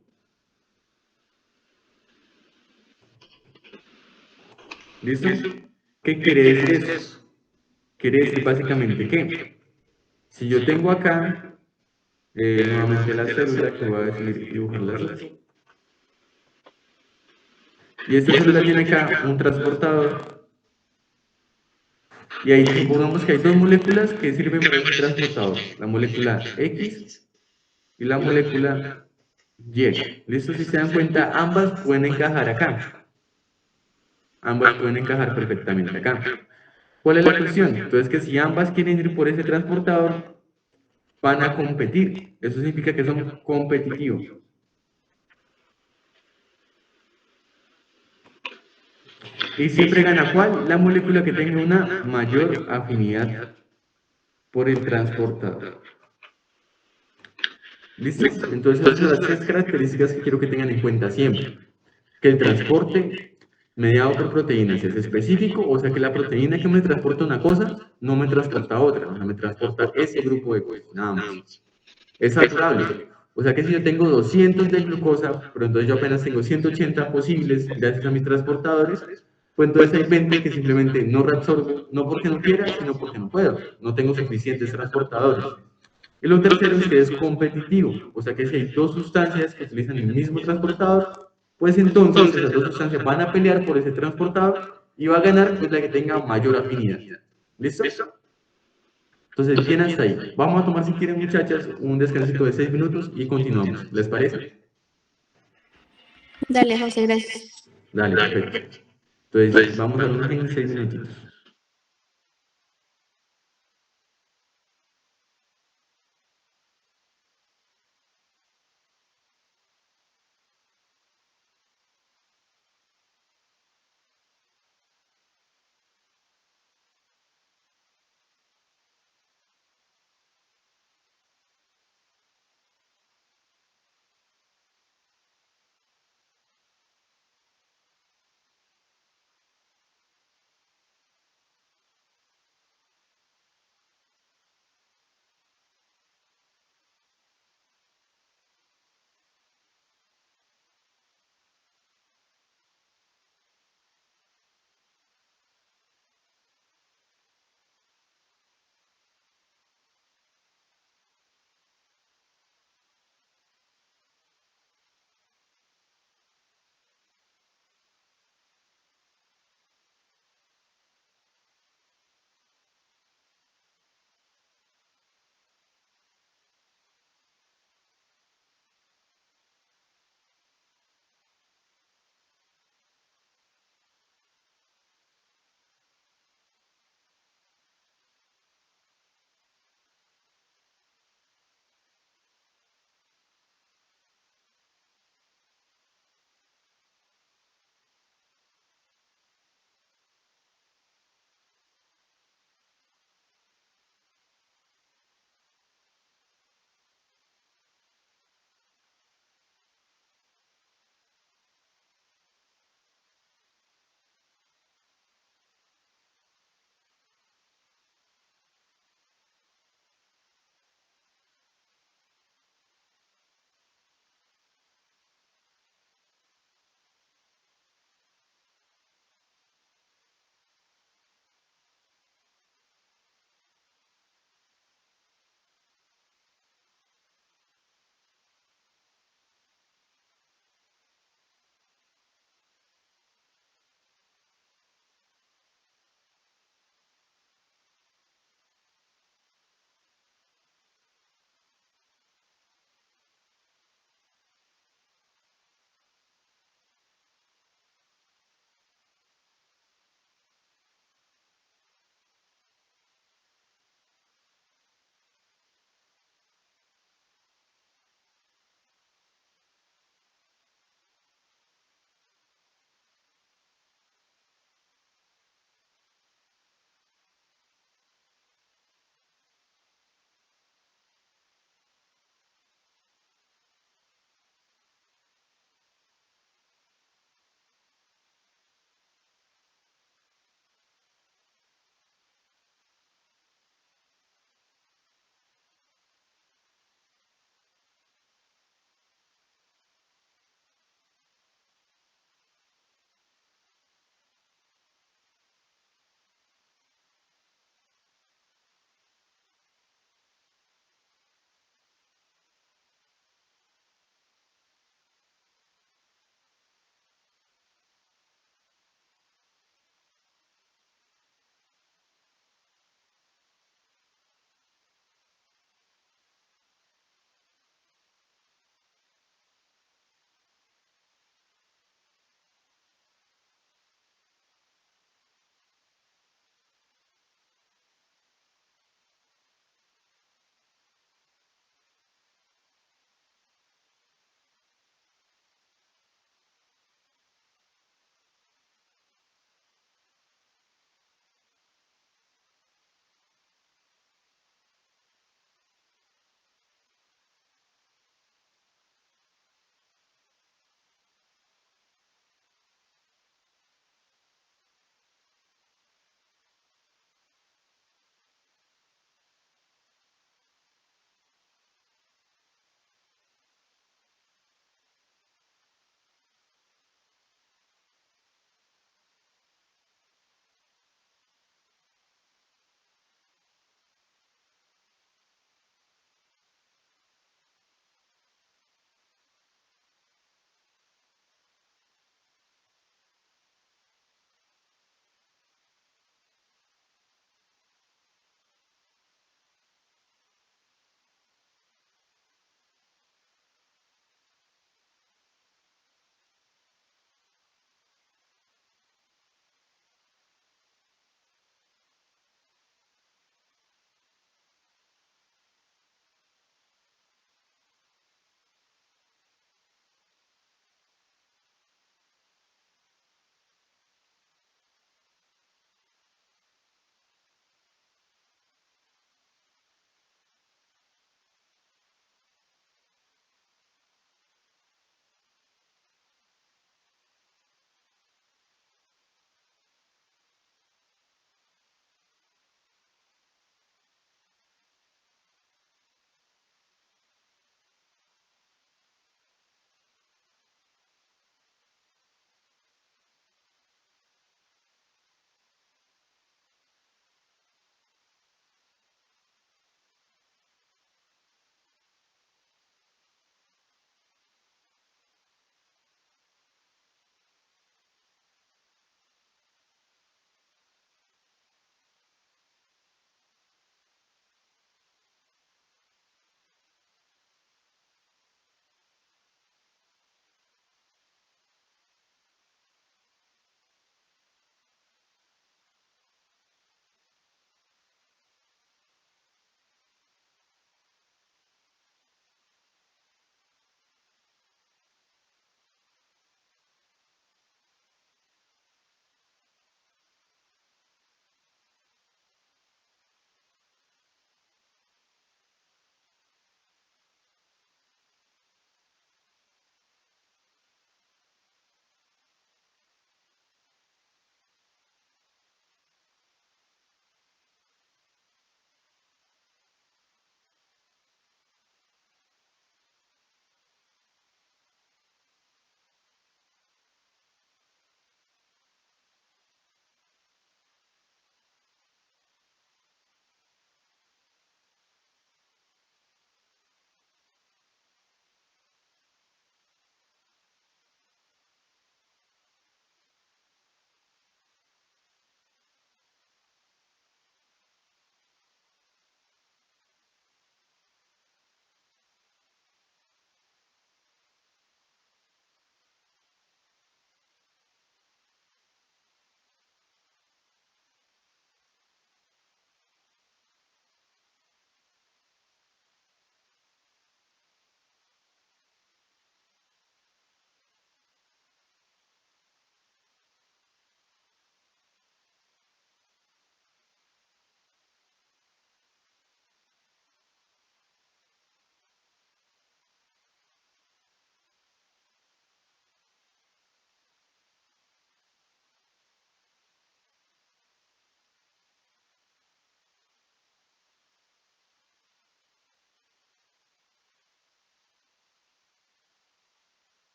¿Listo? ¿Qué quiere decir eso? Quiere decir básicamente que si yo tengo acá nuevamente la célula, que voy a decir dibujarla así, y esta célula tiene acá un transportador, y ahí supongamos que hay dos moléculas que sirven para ese transportador, la molécula X y la molécula Y. ¿Listo? Si se dan cuenta, ambas pueden encajar acá. Ambas pueden encajar perfectamente acá. ¿Cuál es la cuestión? Entonces que si ambas quieren ir por ese transportador, van a competir. Eso significa que son competitivos. Y siempre gana ¿cuál? La molécula que tenga una mayor afinidad por el transportador. ¿Listo? Entonces esas son las tres características que quiero que tengan en cuenta siempre. Que el transporte mediado por proteínas es específico, o sea que la proteína que me transporta una cosa no me transporta otra, o sea, me transporta ese grupo de cosas, nada más. Es saturable, o sea que si yo tengo 200 de glucosa, pero entonces yo apenas tengo 180 posibles gracias a mis transportadores, pues entonces hay 20 que simplemente no reabsorbo, no porque no quiera, sino porque no puedo, no tengo suficientes transportadores. Y lo tercero es que es competitivo, o sea que si hay dos sustancias que utilizan el mismo transportador, pues entonces esas dos sustancias van a pelear por ese transportador y va a ganar pues la que tenga mayor afinidad. ¿Listo? Entonces, bien hasta ahí. Vamos a tomar, si quieren, muchachas, un descansito de 6 minutos y continuamos. ¿Les parece? Dale, José, gracias. Dale, perfecto. Entonces, vamos a vernos en 6 minutitos.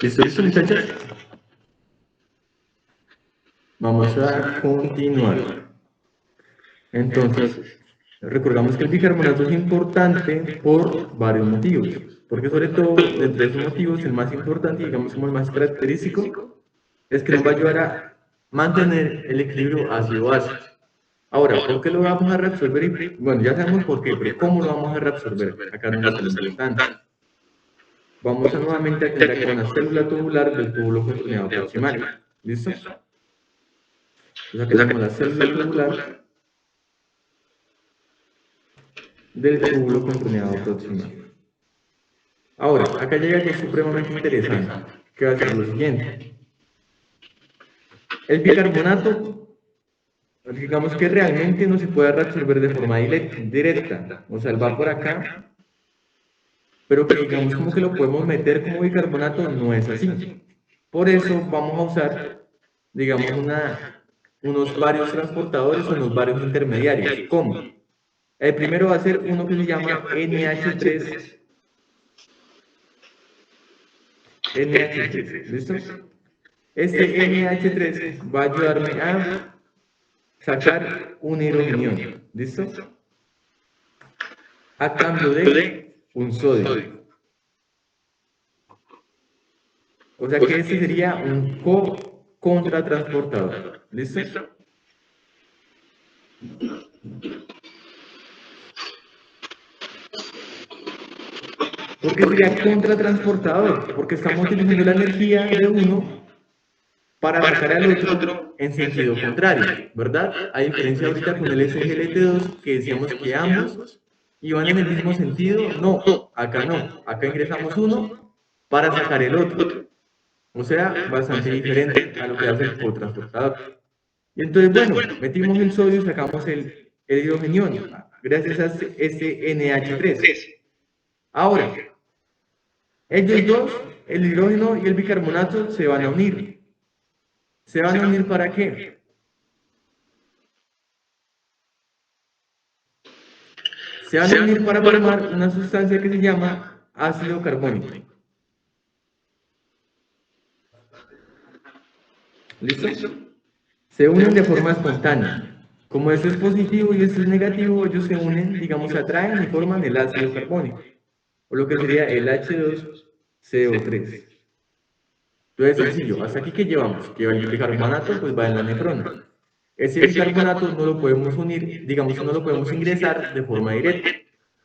¿Listo, muchachos? Vamos a continuar. Entonces, recordamos que el bicarbonato es importante por varios motivos. Porque sobre todo, dentro de esos motivos, el más importante, digamos como el más característico, es que nos va a ayudar a mantener el equilibrio ácido-base. Ahora, ¿por qué lo vamos a reabsorber? Bueno, ya sabemos por qué, pero ¿cómo lo vamos a reabsorber? Acá no es lo importante. Vamos a nuevamente a tener acá una célula tubular del túbulo contorneado proximal. ¿Listo? Entonces acá tenemos la célula tubular del túbulo contorneado proximal. Ahora, acá llega algo supremamente interesante, que va a ser lo siguiente. El bicarbonato, digamos que realmente no se puede reabsorber de forma directa, o sea, él va por acá, pero que digamos como que lo podemos meter como bicarbonato, no es así. Por eso vamos a usar, digamos, unos varios transportadores o unos varios intermediarios. ¿Cómo? El primero va a ser uno que se llama NH3. NH3, ¿listo? Este NH3 va a ayudarme a sacar un hidrogenión, ¿listo? A cambio de un sodio. O sea que este sería un contratransportador, ¿listo? ¿Por qué sería contratransportador? Porque estamos utilizando la energía de uno para sacar al otro en sentido contrario, ¿verdad? A diferencia ahorita con el SGLT2, que decíamos que ambos iban en el mismo sentido. No, acá no. Acá ingresamos uno para sacar el otro. O sea, bastante diferente a lo que hace el cotransportador. Y entonces, bueno, metimos el sodio y sacamos el hidrogenión, gracias a este NH3. Ahora, ellos dos, el hidrógeno y el bicarbonato, se van a unir. ¿Se van a unir para qué? Se van a unir para formar una sustancia que se llama ácido carbónico. ¿Listo? Se unen de forma espontánea. Como esto es positivo y esto es negativo, ellos se unen, digamos, se atraen y forman el ácido carbónico, o lo que sería el H2CO3. Entonces, sencillo, hasta aquí que llevamos, que el bicarbonato pues va en la nefrona. Ese bicarbonato no lo podemos unir, digamos, no lo podemos ingresar de forma directa.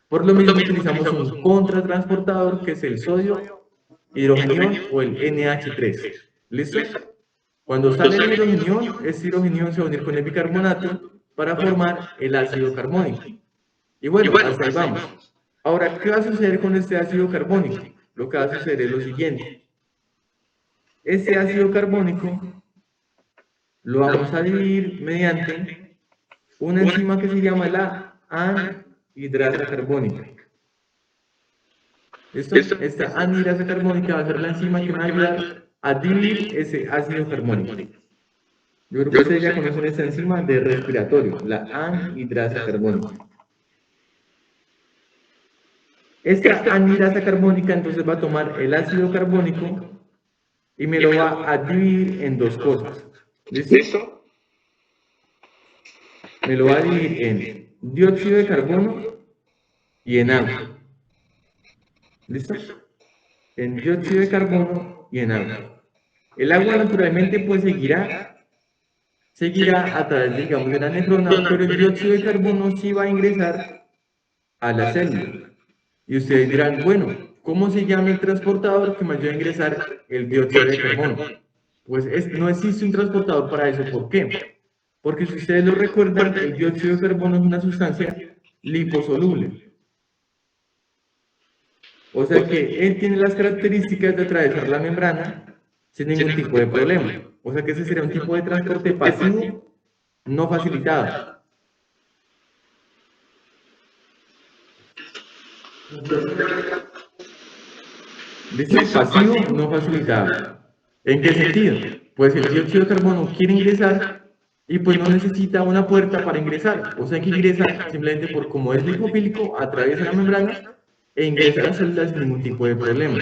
Por lo mismo utilizamos un contratransportador que es el sodio, hidrogenión o el NH3. ¿Listo? Cuando sale el hidrogenión, este hidrogenión se va a unir con el bicarbonato para formar el ácido carbónico. Y bueno, hasta ahí vamos. Ahora, ¿qué va a suceder con este ácido carbónico? Lo que va a suceder es lo siguiente. Este ácido carbónico lo vamos a dividir mediante una enzima que se llama la anhidrasa carbónica. ¿Listo? Esta anhidrasa carbónica va a ser la enzima que me va a ayudar a dividir ese ácido carbónico. Yo creo que ustedes ya conocen esta enzima de respiratorio, la anhidrasa carbónica. Esta anhidrasa carbónica entonces va a tomar el ácido carbónico y me lo va a dividir en dos cosas. ¿Listo? Me lo va a dividir en dióxido de carbono y en agua. ¿Listo? En dióxido de carbono y en agua. El agua naturalmente pues seguirá a través, digamos, de la nefrona, pero el dióxido de carbono sí va a ingresar a la célula. Y ustedes dirán, bueno, ¿cómo se llama el transportador que me ayuda a ingresar el dióxido de carbono? Pues no existe un transportador para eso. ¿Por qué? Porque si ustedes lo recuerdan, el dióxido de carbono es una sustancia liposoluble. O sea que él tiene las características de atravesar la membrana sin ningún tipo de problema. O sea que ese sería un tipo de transporte pasivo no facilitado. ¿Listo? Pasivo no facilitado. ¿En qué sentido? Pues el dióxido de carbono quiere ingresar y pues no necesita una puerta para ingresar. O sea que ingresa simplemente por como es lipofílico, atraviesa la membrana e ingresa a las células sin ningún tipo de problema.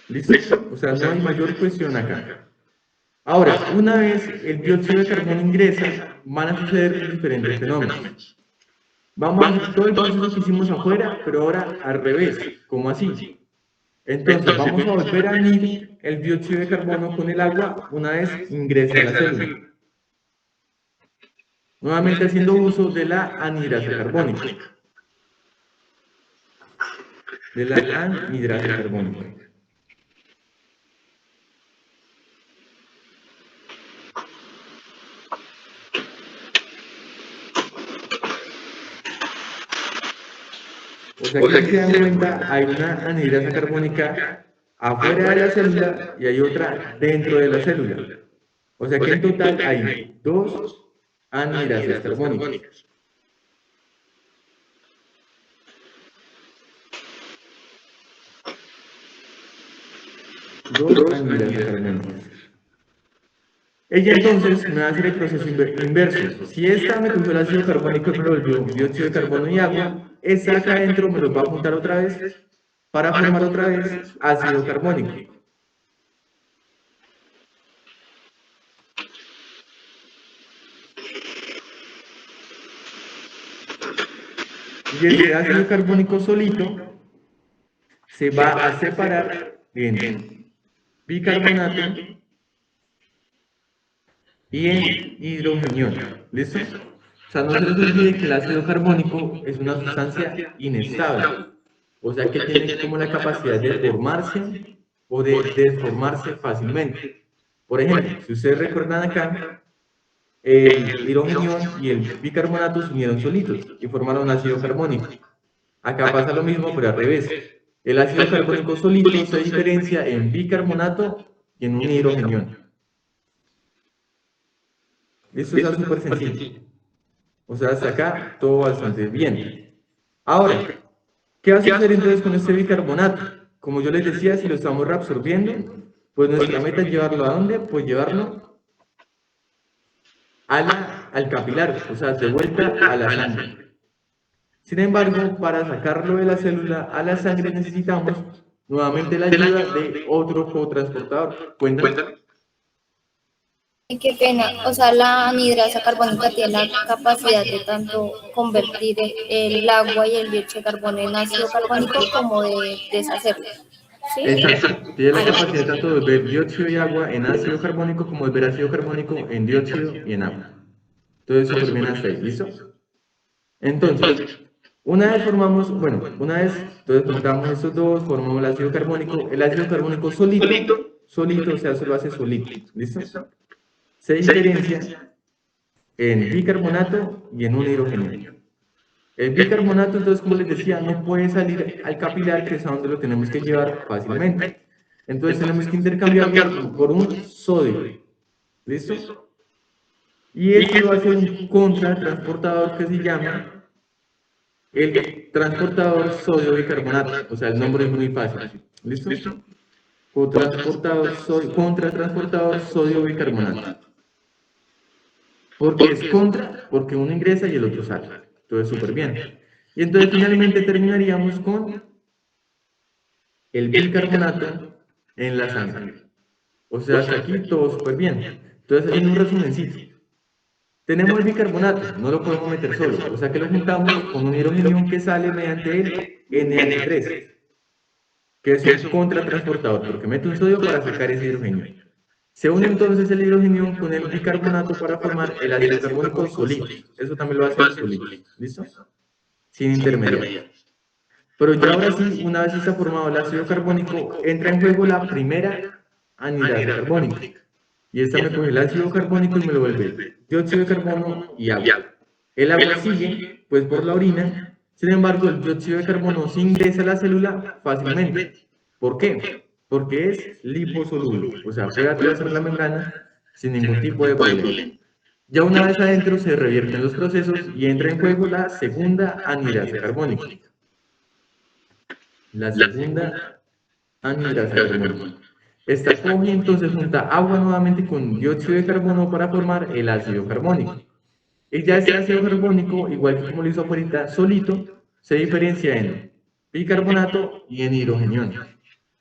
¿Listo? O sea, no hay mayor cuestión acá. Ahora, una vez el dióxido de carbono ingresa, van a suceder diferentes fenómenos. Vamos a hacer todo el proceso que hicimos afuera, pero ahora al revés. ¿Cómo así? Entonces, vamos a volver a unir el dióxido de carbono con el agua una vez ingrese a la célula. Nuevamente haciendo uso de la anhidrasa carbónica. De la anhidrasa carbónica. O sea que si se dan cuenta, hay una anhidrasa carbónica afuera de la célula y hay otra dentro de la célula. O sea que en total hay dos anhidrasas carbónicas. Dos anhidrasas carbónicas. Ella entonces me va a hacer el proceso inverso. Si esta me cogió el ácido carbónico y me lo volvió dióxido de carbono y agua, esta acá adentro me los va a juntar otra vez para formar otra vez ácido carbónico. Y ese ácido carbónico solito se va a separar en bicarbonato y en hidrogenión. ¿Listo? O sea, no se les olvide que el ácido carbónico es una sustancia inestable. O sea que tiene como la capacidad de formarse o de desformarse fácilmente. Por ejemplo, si ustedes recuerdan acá, el hidrogenión y el bicarbonato se unieron solitos y formaron ácido carbónico. Acá pasa lo mismo, pero al revés. El ácido carbónico solito se diferencia en bicarbonato y en un hidrogenión. Esto está súper sencillo. O sea, hasta acá todo bastante bien. Ahora, ¿qué va a suceder entonces con este bicarbonato? Como yo les decía, si lo estamos reabsorbiendo, pues nuestra meta es llevarlo ¿a dónde? Pues llevarlo al capilar, o sea, de vuelta a la sangre. Sin embargo, para sacarlo de la célula a la sangre necesitamos nuevamente la ayuda de otro cotransportador. ¿Cuentan? Y qué pena, o sea, la anhidrasa carbónica tiene la capacidad de tanto convertir el agua y el dióxido de carbono en ácido carbónico como de deshacerlo. ¿Sí? Exacto. Tiene la capacidad tanto de ver dióxido y agua en ácido carbónico como de ver ácido carbónico en dióxido y en agua. Entonces, súper bien hasta ahí. ¿Listo? Entonces, una vez formamos, bueno, una vez, entonces juntamos estos dos, formamos el ácido carbónico solito, o sea, se lo hace solito. ¿Listo? Se diferencia en bicarbonato y en un hidrógeno. El bicarbonato, entonces, como les decía, no puede salir al capilar, que es a donde lo tenemos que llevar fácilmente. Entonces, tenemos que intercambiarlo por un sodio. ¿Listo? Y esto lo hace un contratransportador que se llama el transportador sodio bicarbonato. O sea, el nombre es muy fácil. ¿Listo? Contratransportador sodio bicarbonato. ¿Por qué es contra? Porque uno ingresa y el otro sale. Entonces, súper bien. Y entonces finalmente terminaríamos con el bicarbonato en la sangre. O sea, hasta aquí todo súper bien. Entonces, haciendo un resumencito. Tenemos el bicarbonato, no lo podemos meter solo. O sea que lo juntamos con un hidrogeno que sale mediante el NH3, que es un contratransportador, porque mete un sodio para sacar ese hidrogeno. Se une entonces el hidrogeno con el bicarbonato para formar el ácido carbónico solito. Eso también lo hace solito. ¿Listo? Sin intermediarios. Pero ya ahora sí, una vez está formado el ácido carbónico, entra en juego la primera anhidrasa carbónica. Y esta me coge el ácido carbónico y me lo vuelve dióxido de carbono y agua. El agua sigue, pues por la orina, sin embargo el dióxido de carbono se ingresa a la célula fácilmente. ¿Por qué? Porque es liposoluble, o sea, puede atravesar la membrana sin ningún tipo de problema. Ya una vez adentro se revierten los procesos y entra en juego la segunda anhidrasa carbónica. La segunda anhidrasa carbónica. Esta coge entonces junta agua nuevamente con dióxido de carbono para formar el ácido carbónico. Y ya este ácido carbónico, igual que como lo hizo ahorita solito, se diferencia en bicarbonato y en hidrogenión.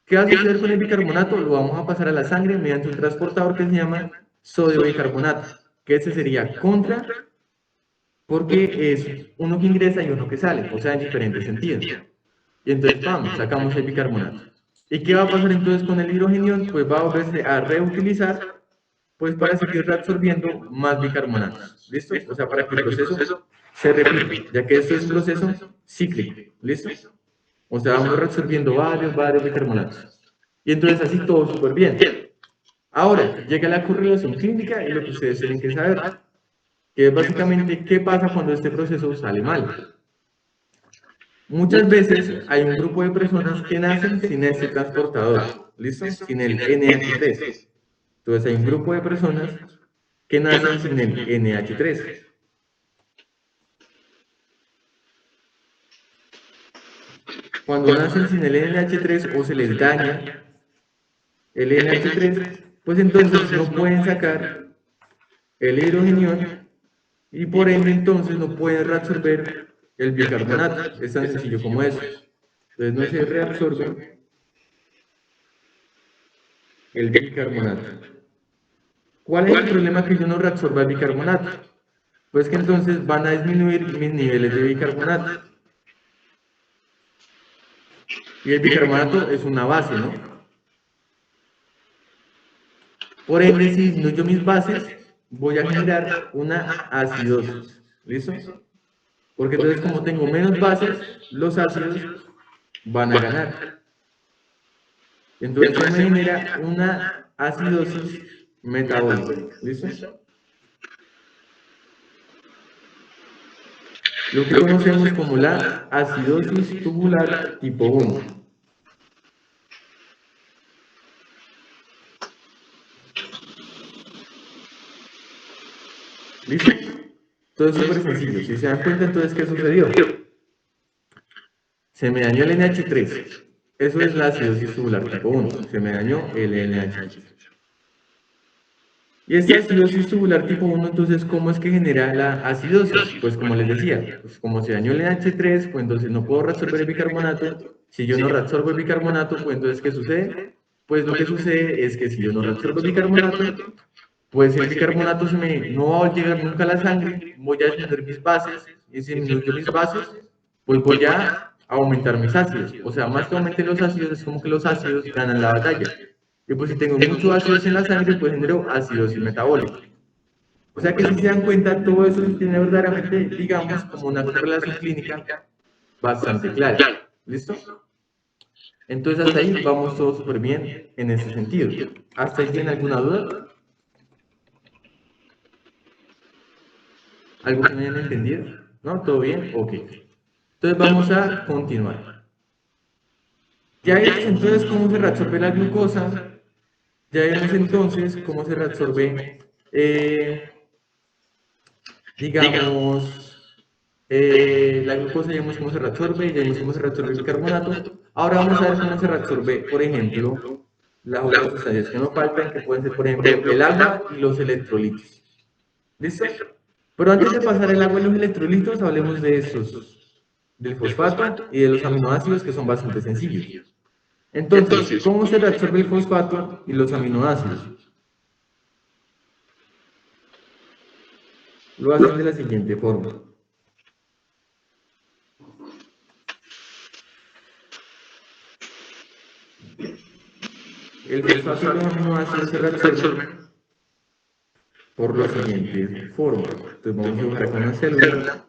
¿Qué va a suceder con el bicarbonato? Lo vamos a pasar a la sangre mediante un transportador que se llama sodio bicarbonato, que ese sería contra, porque es uno que ingresa y uno que sale, o sea, en diferentes sentidos. Y entonces, vamos, sacamos el bicarbonato. ¿Y qué va a pasar entonces con el hidrogenión? Pues va a volverse a reutilizar, pues para seguir reabsorbiendo más bicarbonatos. ¿Listo? O sea, para que el proceso se repita, ya que esto es un proceso cíclico. ¿Listo? O sea, vamos reabsorbiendo varios bicarbonatos. Y entonces así todo súper bien. Ahora, llega la correlación clínica y lo que ustedes tienen que saber, que es básicamente qué pasa cuando este proceso sale mal. Muchas veces hay un grupo de personas que nacen sin este transportador, ¿listo? Sin el NH3. Entonces hay un grupo de personas que nacen sin el NH3. Cuando nacen sin el NH3 o se les daña el NH3, pues entonces no pueden sacar el hidrogenión y por ende entonces no pueden reabsorber el bicarbonato. Es tan sencillo como eso. Entonces no se reabsorbe el bicarbonato. ¿Cuál es el problema que yo no reabsorba el bicarbonato? Pues que entonces van a disminuir mis niveles de bicarbonato. Y el bicarbonato es una base, ¿no? Por ende, si disminuyo mis bases, voy a generar una acidosis. ¿Listo? Porque entonces como tengo menos bases, los ácidos van a ganar. Entonces se me genera una acidosis metabólica. ¿Listo? Lo que conocemos como la acidosis tubular tipo 1. ¿Listo? Entonces es súper sencillo. Si se dan cuenta, entonces, ¿qué sucedió? Se me dañó el NH3. Eso es la acidosis tubular tipo 1. Se me dañó el NH3. Y esta acidosis tubular tipo 1, entonces, ¿cómo es que genera la acidosis? Pues como les decía, pues como se dañó el NH3, pues entonces no puedo reabsorber el bicarbonato. Si yo no reabsorbo el bicarbonato, pues entonces, ¿qué sucede? Pues lo que sucede es que si yo no reabsorbo el bicarbonato, pues el bicarbonato no va a llegar nunca a la sangre, voy a disminuir mis bases, y si disminuyo mis bases, pues voy a aumentar mis ácidos. O sea, más que aumenten los ácidos, es como que los ácidos ganan la batalla. Y pues si tengo muchos ácidos en la sangre, pues genero acidosis metabólica. O sea que si se dan cuenta, todo eso tiene verdaderamente, digamos, como una correlación clínica bastante clara. ¿Listo? Entonces hasta ahí vamos todos súper bien en ese sentido. ¿Hasta ahí tienen alguna duda? ¿Algo que no hayan entendido? ¿No? ¿Todo bien? Ok. Entonces vamos a continuar. Ya vimos entonces cómo se reabsorbe la glucosa. Ya vimos entonces cómo se reabsorbe, digamos, la glucosa, ya vimos cómo se reabsorbe, ya vimos cómo se reabsorbe el bicarbonato. Ahora vamos a ver cómo se reabsorbe, por ejemplo, las otras sustancias que nos faltan, que pueden ser, por ejemplo, el agua y los electrolitos. ¿Listo? Pero antes de pasar el agua y los electrolitos, hablemos de estos, del fosfato y de los aminoácidos, que son bastante sencillos. Entonces, ¿cómo se reabsorbe el fosfato y los aminoácidos? Lo hacen de la siguiente forma. El fosfato y los aminoácidos se reabsorben por la siguiente forma. Entonces vamos a dibujar acá una célula.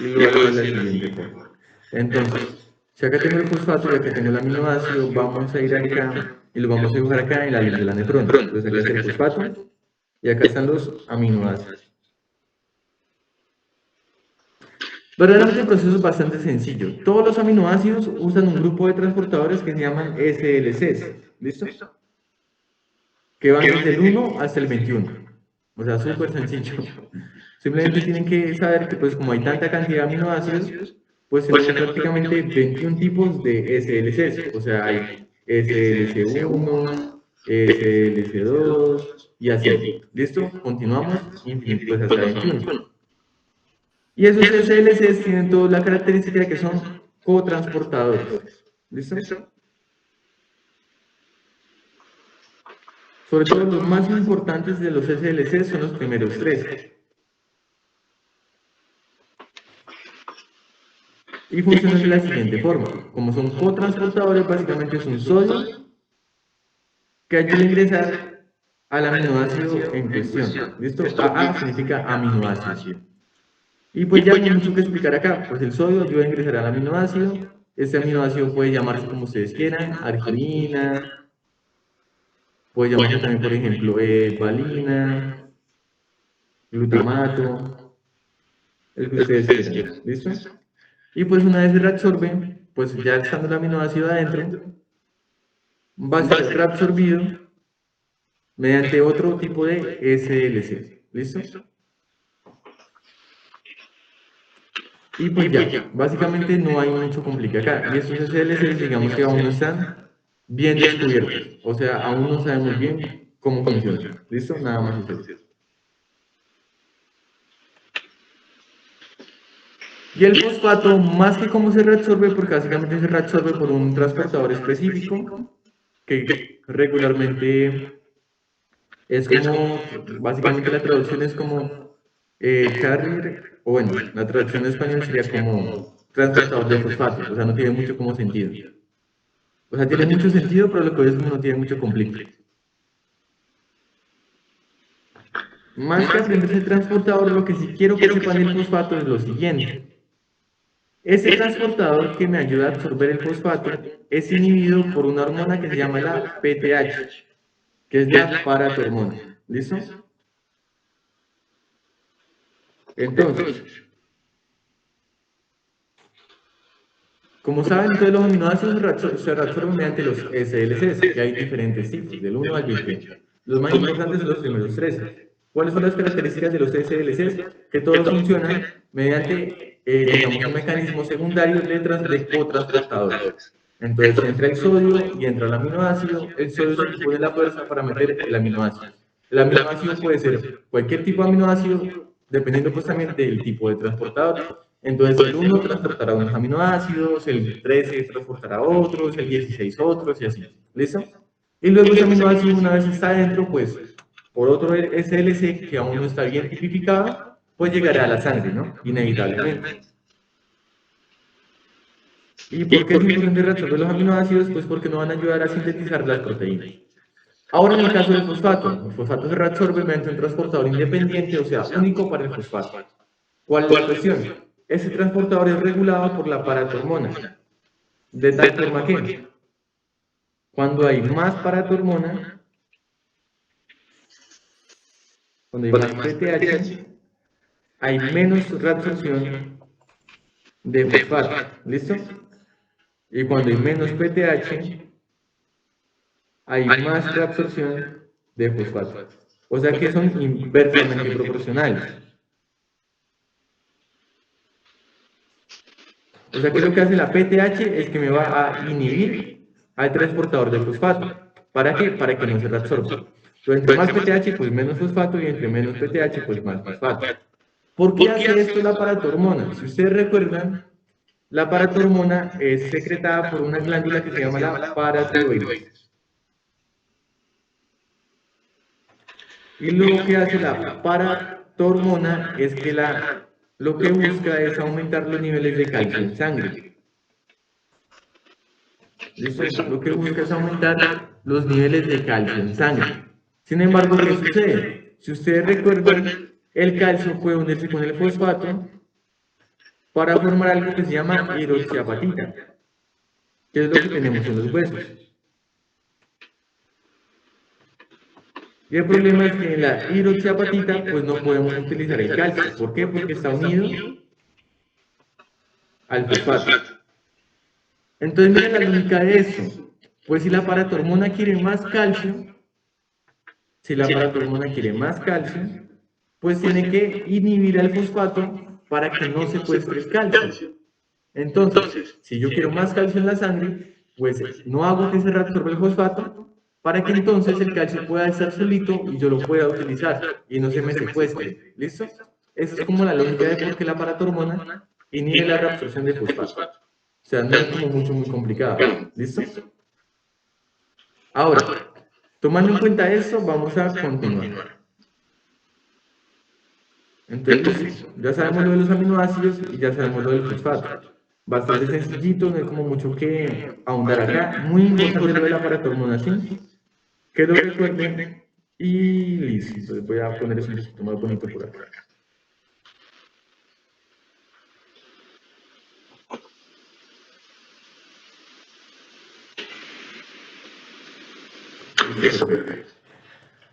Y lo hago de la siguiente forma. Entonces, si acá tengo el fosfato y acá tengo el aminoácido, vamos a ir acá y lo vamos a dibujar acá en la línea de la neutron. Entonces acá está el fosfato y acá están los aminoácidos. Verdaderamente el proceso es bastante sencillo. Todos los aminoácidos usan un grupo de transportadores que se llaman SLCs. ¿Listo? Que van desde el 1 hasta el 21. O sea, súper sencillo. Simplemente tienen que saber que pues como hay tanta cantidad de aminoácidos, pues tenemos prácticamente 21 tipos de SLCs. O sea, hay SLC1, SLC2 y así. ¿Listo? Continuamos infinito, pues hasta 21. Y esos SLCs tienen toda la característica de que son cotransportadores. ¿Listo? Sobre todo los más importantes de los SLCs son los primeros tres. Y funcionan de la siguiente forma. Como son cotransportadores, básicamente es un sodio que ayuda a ingresar al aminoácido en cuestión. ¿Listo? AA significa aminoácido. Y pues ya no hay mucho que explicar acá. Pues el sodio ayuda a ingresar al aminoácido. Este aminoácido puede llamarse como ustedes quieran, arginina, puede llamarse también, por ejemplo, valina, glutamato, el que ustedes quieran. ¿Listo? Y pues una vez se reabsorbe, pues ya estando el aminoácido adentro, va a ser reabsorbido mediante otro tipo de SLC. ¿Listo? Y pues ya, básicamente no hay mucho complique acá. Y estos SLCs, digamos que aún no están bien descubiertos. O sea, aún no sabemos bien cómo funcionan. ¿Listo? Nada más es eso. Y el fosfato, más que cómo se reabsorbe, porque básicamente se reabsorbe por un transportador específico, que regularmente es como, básicamente la traducción es como carrier, o bueno, la traducción en español sería como transportador de fosfato, o sea, no tiene mucho como sentido. O sea, tiene mucho sentido, pero lo que es que no tiene mucho conflicto. Más que aprenderse el transportador, lo que sí quiero que sepan del fosfato es lo siguiente. Ese transportador que me ayuda a absorber el fosfato es inhibido por una hormona que se llama la PTH, que es la paratormona. ¿Listo? Entonces, como saben, todos los aminoácidos se reabsorben mediante los SLCs, que hay diferentes tipos, del 1 al 21. Los más importantes son los primeros 13. ¿Cuáles son las características de los SLCs? Que todos funcionan mediante, digamos, un mecanismo secundario de cotransportadores. Entonces entra el sodio y entra el aminoácido, el sodio se pone la fuerza para meter el aminoácido. El aminoácido puede ser cualquier tipo de aminoácido, dependiendo pues también del tipo de transportador. Entonces el 1 transportará unos aminoácidos, el 13 transportará otros, el 16 otros y así. ¿Listo? Y luego ese aminoácido, una vez está adentro, pues por otro SLC que aún no está bien tipificado, pues llegará a la sangre, ¿no? Inevitablemente. ¿Y por qué es importante reabsorber los aminoácidos? Pues porque no van a ayudar a sintetizar las proteínas. Ahora en el caso del fosfato, el fosfato se reabsorbe mediante un transportador independiente, o sea, único para el fosfato. ¿Cuál es la cuestión? Ese transportador es regulado por la paratormona, de tal forma que cuando hay más paratormona, cuando hay más PTH, hay menos reabsorción de fosfato. ¿Listo? Y cuando hay menos PTH, hay más reabsorción de fosfato. O sea que son inversamente proporcionales. O sea que lo que hace la PTH es que me va a inhibir al transportador de fosfato. ¿Para qué? Para que no se reabsorba. Entonces, entre más PTH, pues menos fosfato, y entre menos PTH, pues más fosfato. ¿Por qué hace esto la paratormona? Si ustedes recuerdan, la paratormona es secretada por una glándula que se llama la paratiroides. Y lo que hace la paratormona es que lo que busca es aumentar los niveles de calcio en sangre. ¿Listo? Lo que busca es aumentar los niveles de calcio en sangre. Sin embargo, ¿qué sucede? Si ustedes recuerdan, el calcio puede unirse con el fosfato para formar algo que se llama hidroxiapatita, que es lo que tenemos en los huesos. Y el problema es que en la hidroxiapatita pues no podemos utilizar el calcio. ¿Por qué? Porque está unido al fosfato. Entonces miren la lógica de eso. Pues si la paratormona quiere más calcio, pues tiene que inhibir al fosfato para que no secuestre el calcio. Entonces, si yo quiero más calcio en la sangre, pues no hago que se reabsorba el fosfato, para que entonces el calcio pueda estar solito y yo lo pueda utilizar y no se me secuestre. ¿Listo? Esa es como la lógica de por qué la paratormona inhibe la reabsorción de fosfato. O sea, no es como muy complicado. ¿Listo? Ahora, tomando en cuenta eso, vamos a continuar. Entonces, listo. Ya sabemos lo de los aminoácidos y ya sabemos lo del fosfato. Bastante sencillito, no hay como mucho que ahondar acá. Muy importante lo de la paratormona, ¿sí? Que lo recuerden. Y listo. Entonces voy a poner eso un poquito más bonito por acá.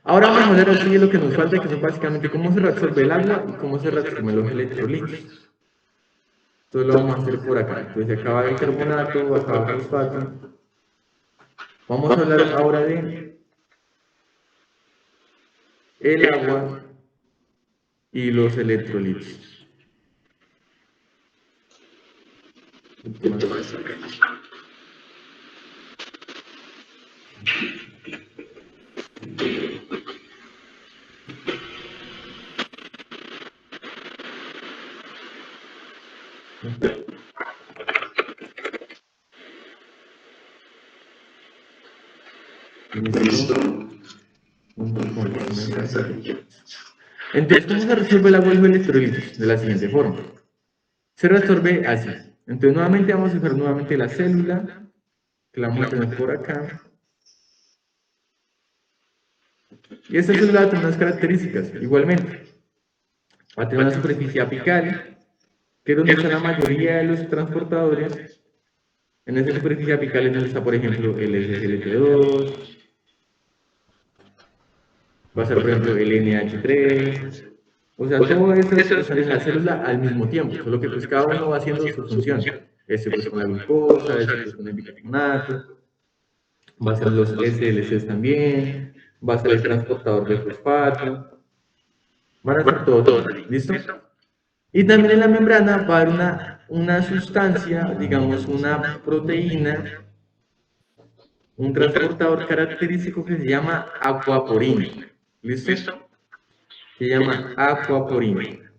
Ahora vamos a hablar así de lo que nos falta, que son básicamente cómo se reabsorbe el agua y cómo se reabsorben los electrolitos. Entonces lo vamos a hacer por acá. Entonces acá va el carbonato, acá va el fosfato. Vamos a hablar ahora de el agua y los electrolitos. Entonces, ¿cómo se resuelve el agua y los electrolitos? De la siguiente forma. Se resuelve así. Entonces, nuevamente vamos a usar nuevamente la célula, que la vamos a tener por acá. Y esta célula va a tener unas características, igualmente. Va a tener una superficie apical, que es donde está la mayoría de los transportadores. En esa superficie apical es donde está, por ejemplo, el SGLT2, va a ser, por ejemplo, el NH3. O sea, todo eso están en la célula al mismo tiempo, solo que pues cada uno va haciendo su función. Este pues con la glucosa, este pues con el bicarbonato, va a ser los SLCs también, va a ser el transportador de fosfato, van a ser todos, ¿listo? Y también en la membrana va a haber una sustancia, digamos una proteína, un transportador característico que se llama aquaporina, ¿listo? Se llama aquaporina.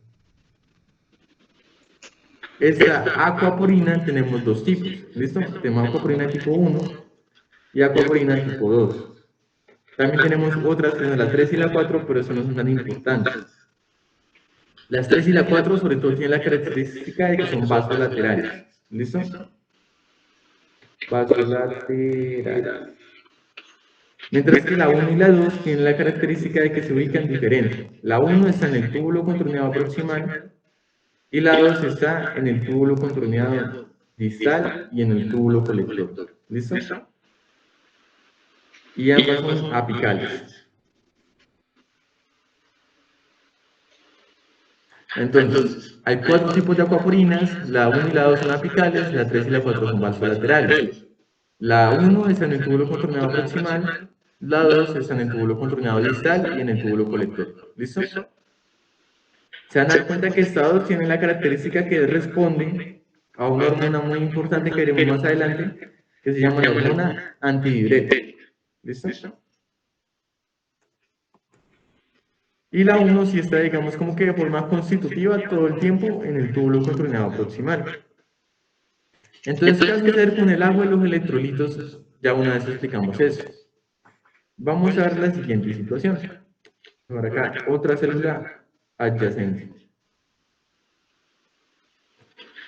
Esta aquaporina tenemos dos tipos, ¿listo? Tenemos aquaporina tipo 1 y aquaporina tipo 2. También tenemos otras que son la 3 y la 4, pero eso no son tan importantes. Las 3 y la 4 sobre todo tienen la característica de que son vasolaterales, ¿listo? Vasolateral. Mientras que la 1 y la 2 tienen la característica de que se ubican diferente. La 1 está en el túbulo contorneado proximal y la 2 está en el túbulo contorneado distal y en el túbulo colector. ¿Listo? Y ambas son apicales. Entonces, hay 4 tipos de aquaporinas, la 1 y la 2 son apicales, la 3 y la 4 son vasolaterales. La 1 está en el túbulo contorneado proximal, la 2 está en el túbulo contorneado distal y en el túbulo colector. ¿Listo? Se van a dar cuenta que esta 2 tiene la característica que responde a una hormona muy importante que veremos más adelante, que se llama la hormona antidiurética. ¿Listo? Y la 1 sí está, digamos, como que de forma constitutiva todo el tiempo en el túbulo contorneado proximal. Entonces, ¿qué hacer con el agua y los electrolitos? Ya una vez explicamos eso. Vamos a ver la siguiente situación. Por acá, otra célula adyacente.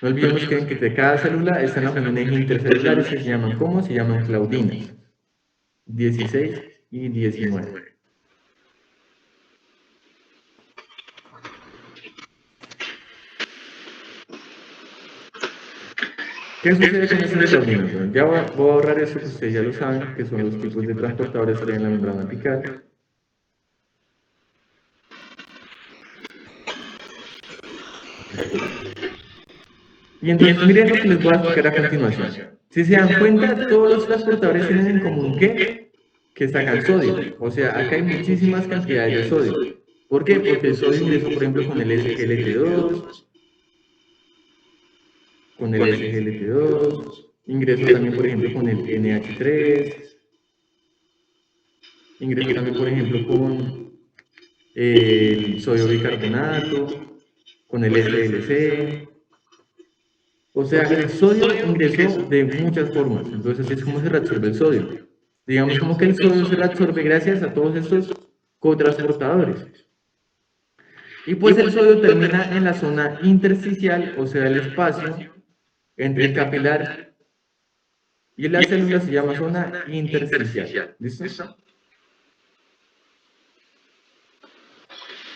No olvidemos que de cada célula están las uniones intercelulares que se llaman, ¿cómo? Se llaman claudinas. 16 y 19. ¿Qué sucede con esas claudinas? Ya voy a borrar eso que ustedes ya lo saben, que son los tipos de transportadores que hay en la membrana apical. Y entonces miren lo que les voy a explicar a continuación. Si se dan cuenta, todos los transportadores tienen en común que sacan sodio. O sea, acá hay muchísimas cantidades de sodio. ¿Por qué? Porque el sodio ingresó, por ejemplo, con el SGLT2, con el SGLT2, ingresó también, por ejemplo, con el NH3. ingresó también, por ejemplo, con el sodio bicarbonato, con el SLC. O sea, el sodio ingresó de muchas formas. Entonces, así es como se reabsorbe el sodio. Digamos como que el sodio se reabsorbe gracias a todos estos cotransportadores. Y pues el sodio termina en la zona intersticial, o sea, el espacio entre el capilar y la célula se llama zona intersticial. ¿Listo?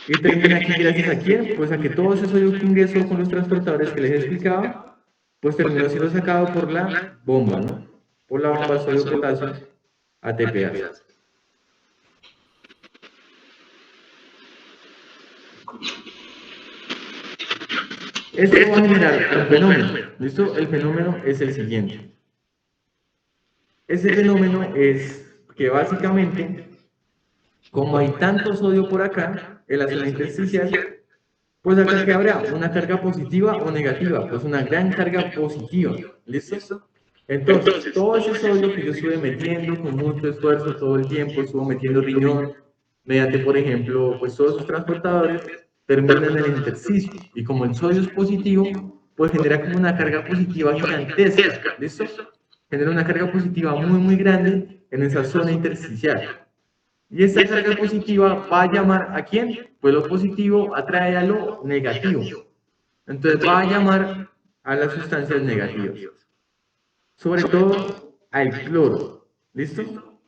Y termina aquí gracias a quién? Pues a que todo ese sodio que ingresó con los transportadores que les he explicado, pues terminó siendo sacado por la bomba, ¿no? Por la bomba sodio-potasio ATPase. Esto va a generar un fenómeno, ¿listo? El fenómeno es el siguiente. Ese fenómeno es que básicamente, como hay tanto sodio por acá, en la zona intersticial, pues acá que habrá una carga positiva o negativa, pues una gran carga positiva, ¿listo? Entonces, todo ese sodio que yo estuve metiendo con mucho esfuerzo todo el tiempo, estuve metiendo riñón, mediante, por ejemplo, pues todos sus transportadores, terminan en el intersticio. Y como el sodio es positivo, pues genera como una carga positiva gigantesca, ¿listo? Genera una carga positiva muy, muy grande en esa zona intersticial. Y esta carga positiva va a llamar ¿a quién? Pues lo positivo atrae a lo negativo. Entonces va a llamar a las sustancias negativas. Sobre todo al cloro. ¿Listo?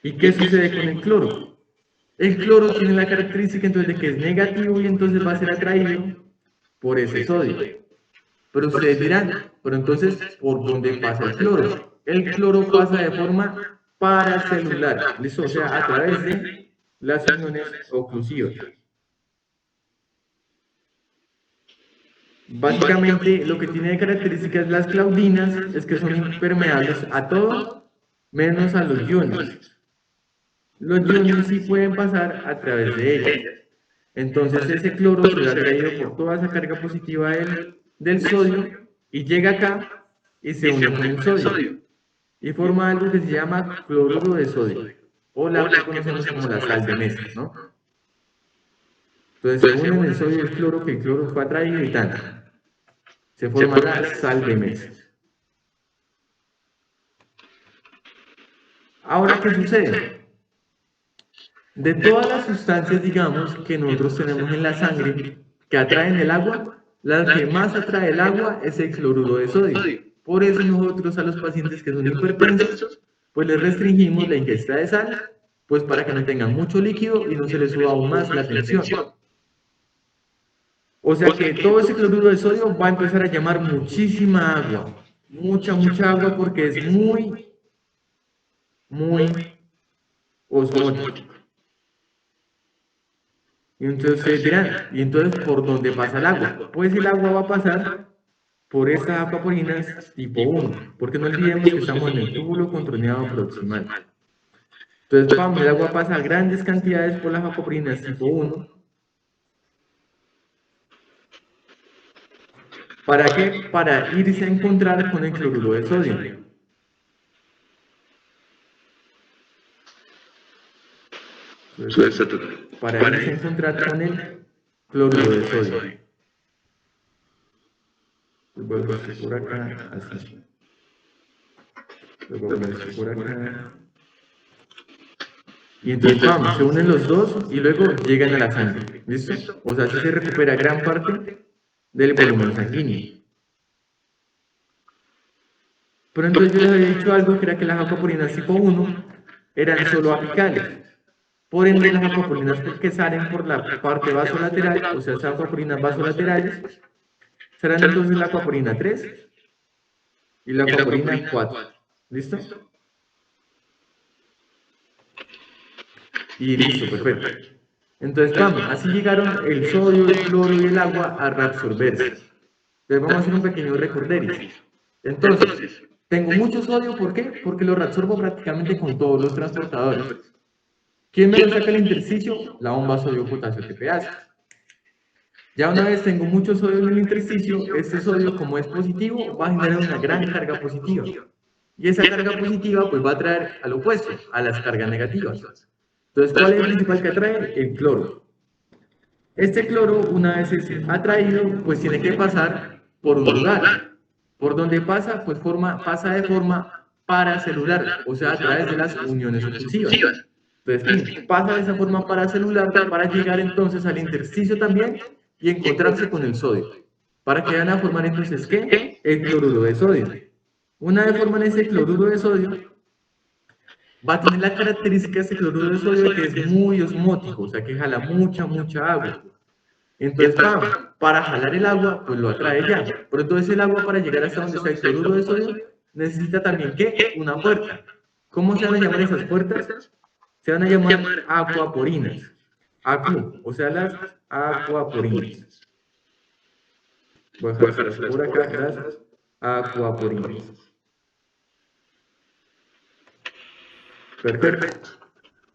¿Y qué sucede con el cloro? El cloro tiene la característica entonces de que es negativo y entonces va a ser atraído por ese sodio. Pero ustedes dirán, pero entonces, ¿por dónde pasa el cloro? El cloro pasa de forma paracelular, ¿listo? O sea, a través de las uniones oclusivas. Básicamente, lo que tiene de características las claudinas es que son impermeables a todo, menos a los iones. Los iones sí pueden pasar a través de ellas. Entonces, ese cloro se ve atraído por toda esa carga positiva del sodio y llega acá y se une con el sodio y forma algo que se llama cloruro de sodio o la que conocemos como la sal de mesa, ¿no? Entonces se unen el sodio y el cloro, que el cloro fue atraído y tal. Se forma la sal de mesa. Ahora, ¿qué sucede? De todas las sustancias, digamos, que nosotros tenemos en la sangre que atraen el agua, la que más atrae el agua es el cloruro de sodio. Por eso nosotros a los pacientes que son hipertensos, pues les restringimos la ingesta de sal, pues para que no tengan mucho líquido y no se les suba aún más la tensión. O sea que todo ese cloruro de sodio va a empezar a llamar muchísima agua, mucha agua porque es muy osmótico. Y entonces ustedes dirán, ¿y entonces por dónde pasa el agua? Pues el agua va a pasar por estas aquaporinas tipo 1, porque no olvidemos que estamos en el túbulo contorneado proximal. Entonces, el agua pasa a grandes cantidades por las aquaporinas tipo 1. ¿Para qué? Para irse a encontrar con el cloruro de sodio. Entonces, para irse a encontrar con el cloruro de sodio. Vuelvo a hacer por acá, así. Luego voy a hacer por acá. Y entonces, vamos, se unen los dos y luego llegan a la sangre. ¿Listo? O sea, así se recupera gran parte del volumen sanguíneo. Pero entonces yo les había dicho algo que era que las aquaporinas tipo 1 eran solo apicales. Por ende, las aquaporinas que salen por la parte vasolateral, o sea, esas aquaporinas vasolaterales, serán entonces la aquaporina 3 y la aquaporina 4. ¿Listo? Y listo, perfecto. Entonces, vamos, así llegaron el sodio, el cloro y el agua a reabsorberse. Entonces, vamos a hacer un pequeño recorderis. Entonces, tengo mucho sodio, ¿por qué? Porque lo reabsorbo prácticamente con todos los transportadores. ¿Quién me lo saca el intersticio? La bomba sodio-potasio ATPase. Ya una vez tengo mucho sodio en el intersticio, este sodio, como es positivo, va a generar una gran carga positiva. Y esa carga positiva pues va a atraer al opuesto, a las cargas negativas. Entonces, ¿cuál es el principal que atrae? El cloro. Este cloro, una vez es atraído, pues tiene que pasar por un lugar. Por donde pasa, pues pasa de forma paracelular, o sea, a través de las uniones oclusivas. Entonces, pasa de esa forma paracelular para llegar entonces al intersticio también y encontrarse con el sodio. Para que van a formar entonces, ¿qué? El cloruro de sodio. Una vez forman ese cloruro de sodio, va a tener la característica de este cloruro de sodio que es muy osmótico, o sea, que jala mucha agua. Entonces, para jalar el agua, pues lo atrae ya. Pero entonces el agua para llegar hasta donde está el cloruro de sodio necesita también, ¿qué? Una puerta. ¿Cómo se van a llamar esas puertas? Se van a llamar acuaporinas. Acu, o sea, las acuaporinas. Voy a dejar por acá, las acuaporinas. Perfecto.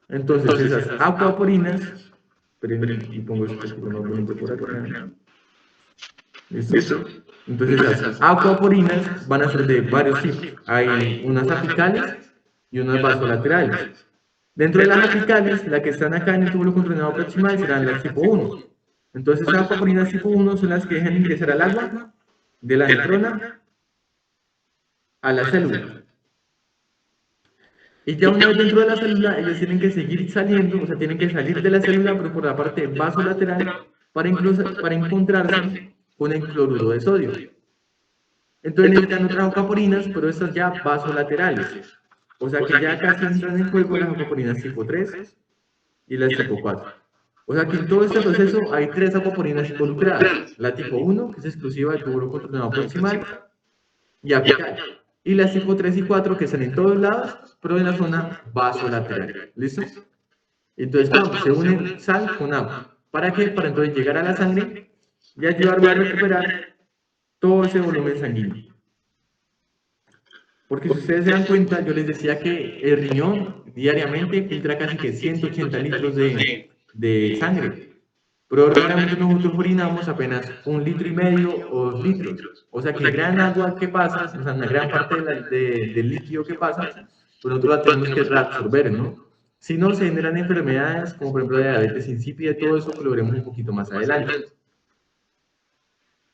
Entonces, esas acuaporinas, y pongo esto un poquito más bonito por acá. ¿Listo? Entonces, las acuaporinas van a ser de varios tipos. Hay unas apicales y unas vasolaterales. Dentro de las apicales, las que están acá en el túbulo contorsionado proximal serán las tipo 1. Entonces, las acuaporinas tipo 1 son las que dejan ingresar al agua de la neurona a la célula. Y ya una vez dentro de la célula, ellos tienen que seguir saliendo, o sea, tienen que salir de la célula, pero por la parte vasolateral, para encontrarse con el cloruro de sodio. Entonces necesitan otras acuaporinas, pero estas ya vasolaterales. O sea que ya casi entran en juego las acuaporinas tipo 3 y las tipo 4. O sea que en todo este proceso hay 3 acuaporinas involucradas. La tipo 1, que es exclusiva del túbulo contorsionado proximal y apical. Y las tipo 3 y 4, que están en todos lados, pero en la zona vasolateral. ¿Listo? Entonces, se unen sal con agua. ¿Para qué? Para entonces llegar a la sangre y ayudarme a recuperar todo ese volumen sanguíneo. Porque si ustedes se dan cuenta, yo les decía que el riñón diariamente filtra casi que 180 litros de sangre. Pero realmente nosotros orinamos apenas 1,5 litros o 2 litros. O sea que gran agua que pasa, o sea, una gran parte del líquido que pasa, pues nosotros la tenemos que reabsorber, ¿no? Si no, se generan enfermedades como por ejemplo la diabetes insípida y todo eso que lo veremos un poquito más adelante.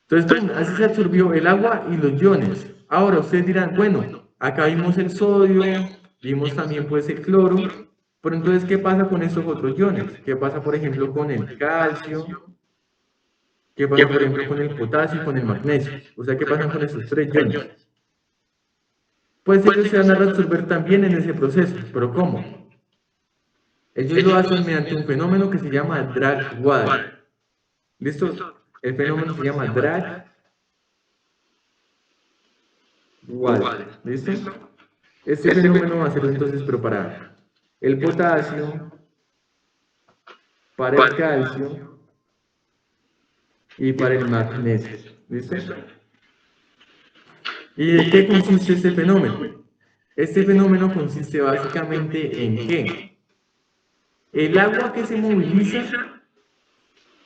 Entonces, así se absorbió el agua y los iones. Ahora ustedes dirán, bueno, acá vimos el sodio, vimos también pues el cloro, pero entonces, ¿qué pasa con estos otros iones? ¿Qué pasa, por ejemplo, con el calcio? ¿Qué pasa, por ejemplo, con el potasio y con el magnesio? O sea, ¿qué pasa con esos 3 iones? Pues ellos se van a reabsorber también en ese proceso, pero ¿cómo? Ellos lo hacen mediante un fenómeno que se llama drag water. ¿Listo? El fenómeno se llama drag water. ¿Listo? Este fenómeno va a ser entonces preparar el potasio para el calcio y para el magnesio. ¿Listo? ¿Y de qué consiste este fenómeno? Este fenómeno consiste básicamente en que el agua que se moviliza,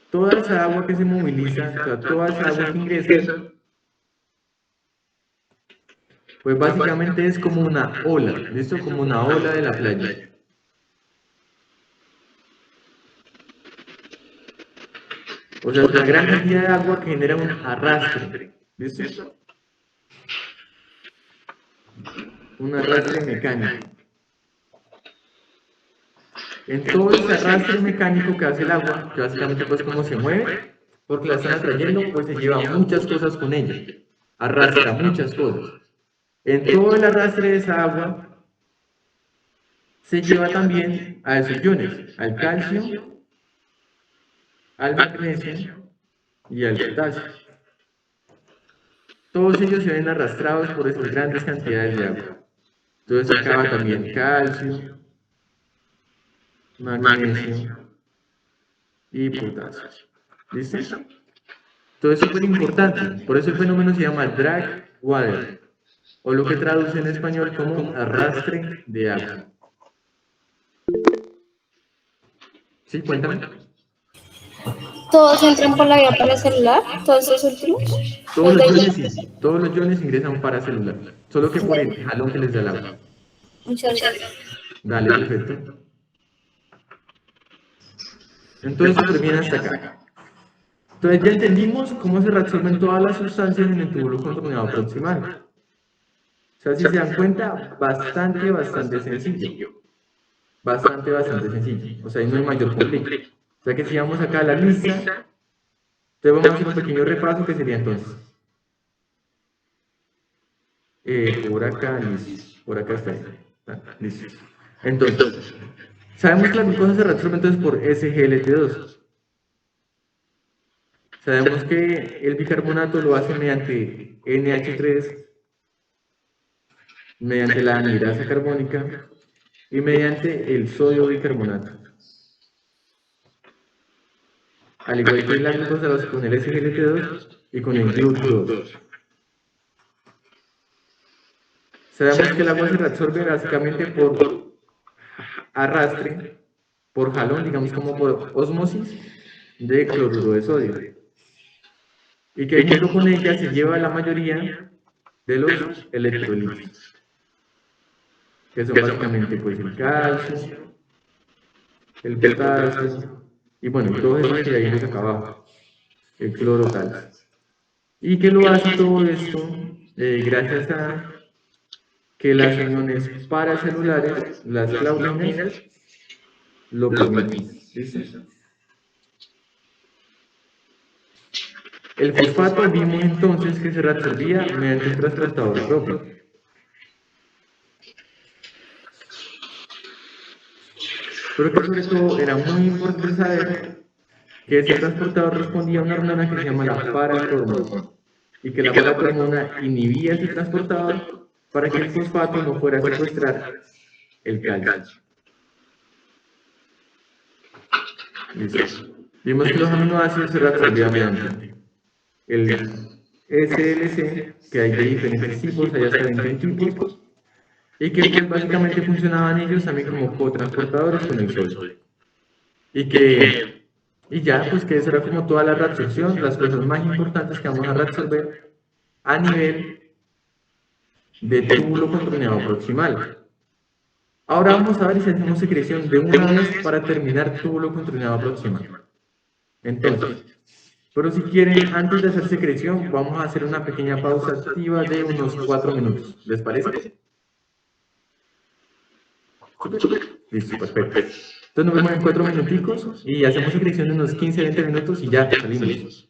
toda esa agua que se moviliza, o sea, toda esa agua que ingresa, pues básicamente es como una ola, ¿listo? Como una ola de la playa. O sea, es una gran cantidad de agua que genera un arrastre, ¿listo? Un arrastre mecánico. En todo ese arrastre mecánico que hace el agua, que básicamente pues cómo se mueve, porque la están atrayendo, pues se lleva muchas cosas con ella, arrastra muchas cosas. En todo el arrastre de esa agua, se lleva también a esos iones, al calcio, al magnesio y al potasio. Todos ellos se ven arrastrados por esas grandes cantidades de agua. Entonces acaba también calcio, magnesio y potasio. ¿Listo? Todo es súper importante. Por eso el fenómeno se llama drag water, o lo que traduce en español como arrastre de agua. ¿Sí? Cuéntame. ¿Todos entran por la vía para el celular? ¿Todos esos últimos? Todos Los los de iones ella. sí, todos los iones ingresan para celular, solo que por el jalón que les da el agua. Muchas gracias. Dale, perfecto. Entonces, súper bien hasta acá. Entonces, ya entendimos cómo se reabsorben todas las sustancias en el túbulo contorneado proximal. O sea, si se dan cuenta, bastante sencillo. Bastante sencillo. O sea, ahí no hay mayor complique. O sea que si vamos acá a la lista, entonces vamos a hacer un pequeño repaso que sería entonces. Por acá, listo. Por acá está. Listo. Entonces, sabemos que la glucosa se reabsorbe entonces por SGLT2. Sabemos que el bicarbonato lo hace mediante NH3, mediante la anhidrasa carbónica y mediante el sodio bicarbonato. Al igual que la glucosa lo hace con el SGLT2 y con el GLUT2. Sabemos que el agua se reabsorbe básicamente por arrastre, por jalón, digamos como por osmosis de cloruro de sodio. Y que junto con ella se lleva la mayoría de los electrolitos, que son básicamente pues el calcio, el potasio, y bueno, y todos esos que ya vimos acá abajo, el cloro tal. Y que lo hace todo esto gracias a que las uniones paracelulares, las claudinas, lo permiten. ¿Listo? El fosfato vimos entonces que se reabsorbía mediante un transportador propio. Pero que sobre todo era muy importante saber que ese transportador respondía a una hormona que se llama la paratormona y que la paratormona inhibía ese transportador para que el fosfato no fuera a secuestrar el calcio. Listo. Vimos que los aminoácidos se reabsorbían mediante el SLC, que hay de diferentes tipos, hay hasta 21 tipos, y que pues básicamente funcionaban ellos también como cotransportadores con el sodio. Y ya, pues que eso era como toda la reabsorción, las cosas más importantes que vamos a reabsorber a nivel de túbulo contorneado proximal. Ahora vamos a ver si hacemos secreción de una vez para terminar túbulo contorneado proximal. Entonces, pero si quieren, antes de hacer secreción, vamos a hacer una pequeña pausa activa de unos 4 minutos. ¿Les parece? Súper. Listo, perfecto. Entonces nos vemos en 4 minuticos y hacemos secreción de unos 15-20 minutos y ya salimos.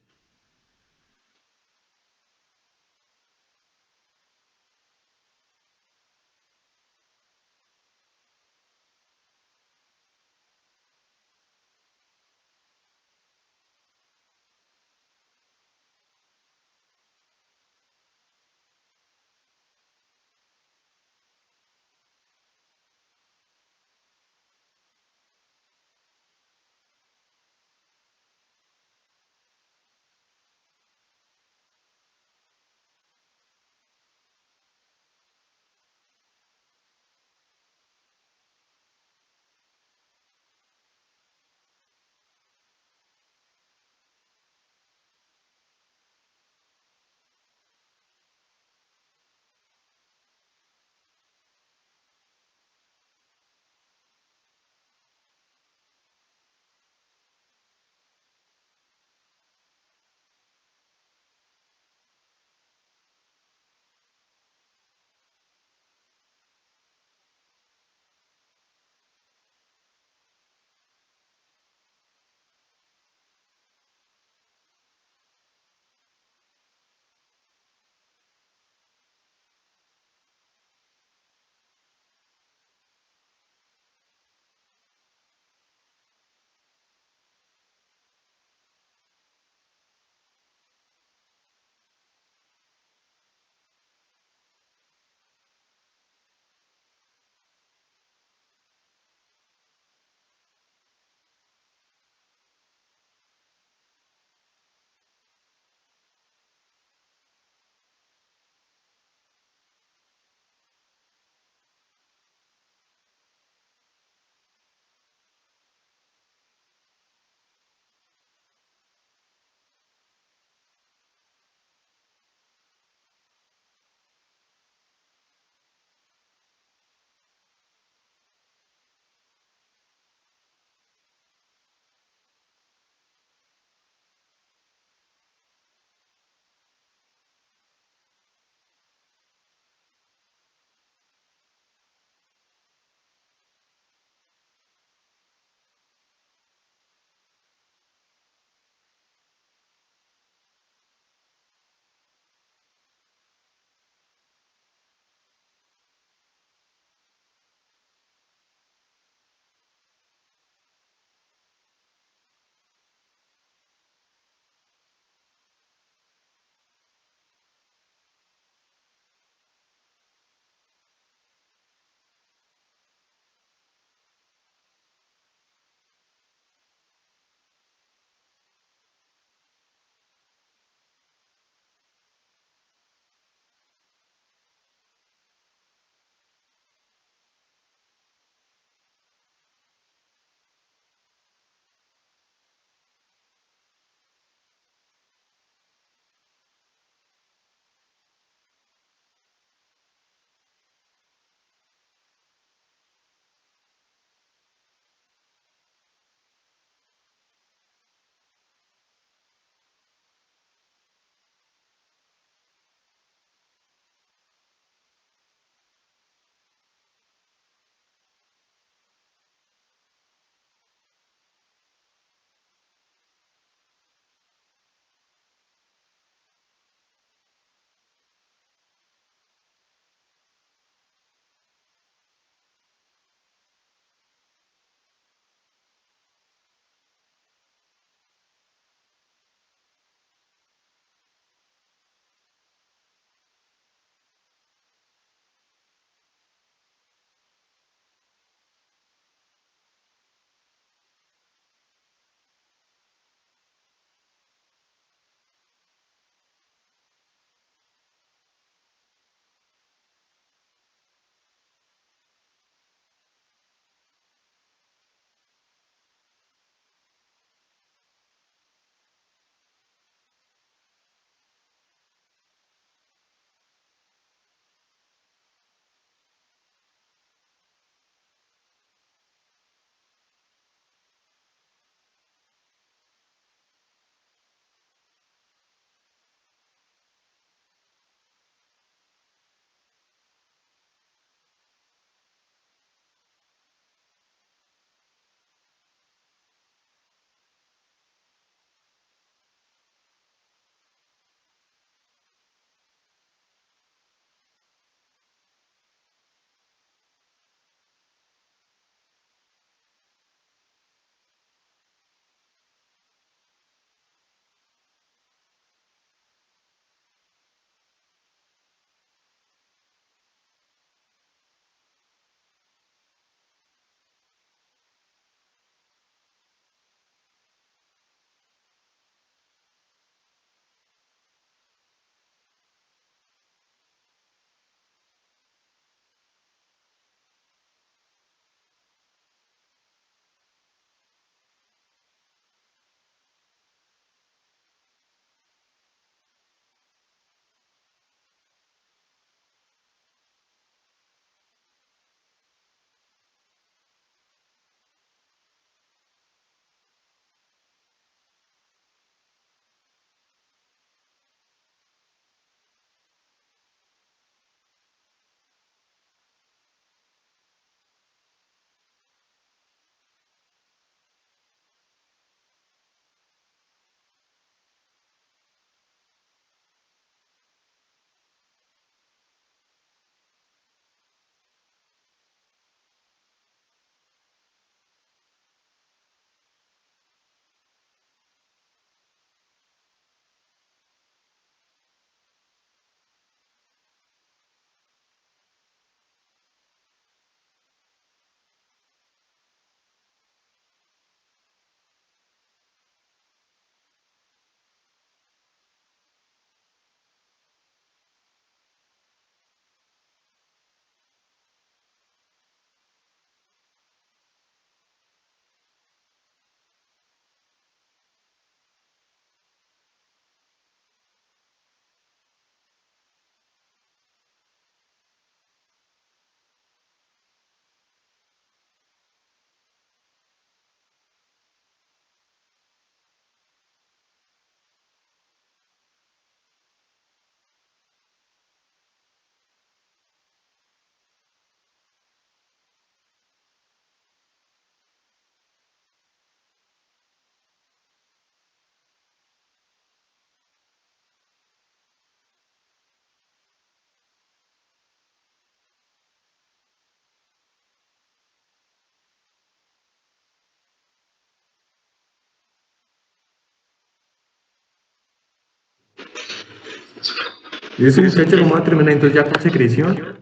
Y eso, muchachos, vamos a terminar entonces ya con secreción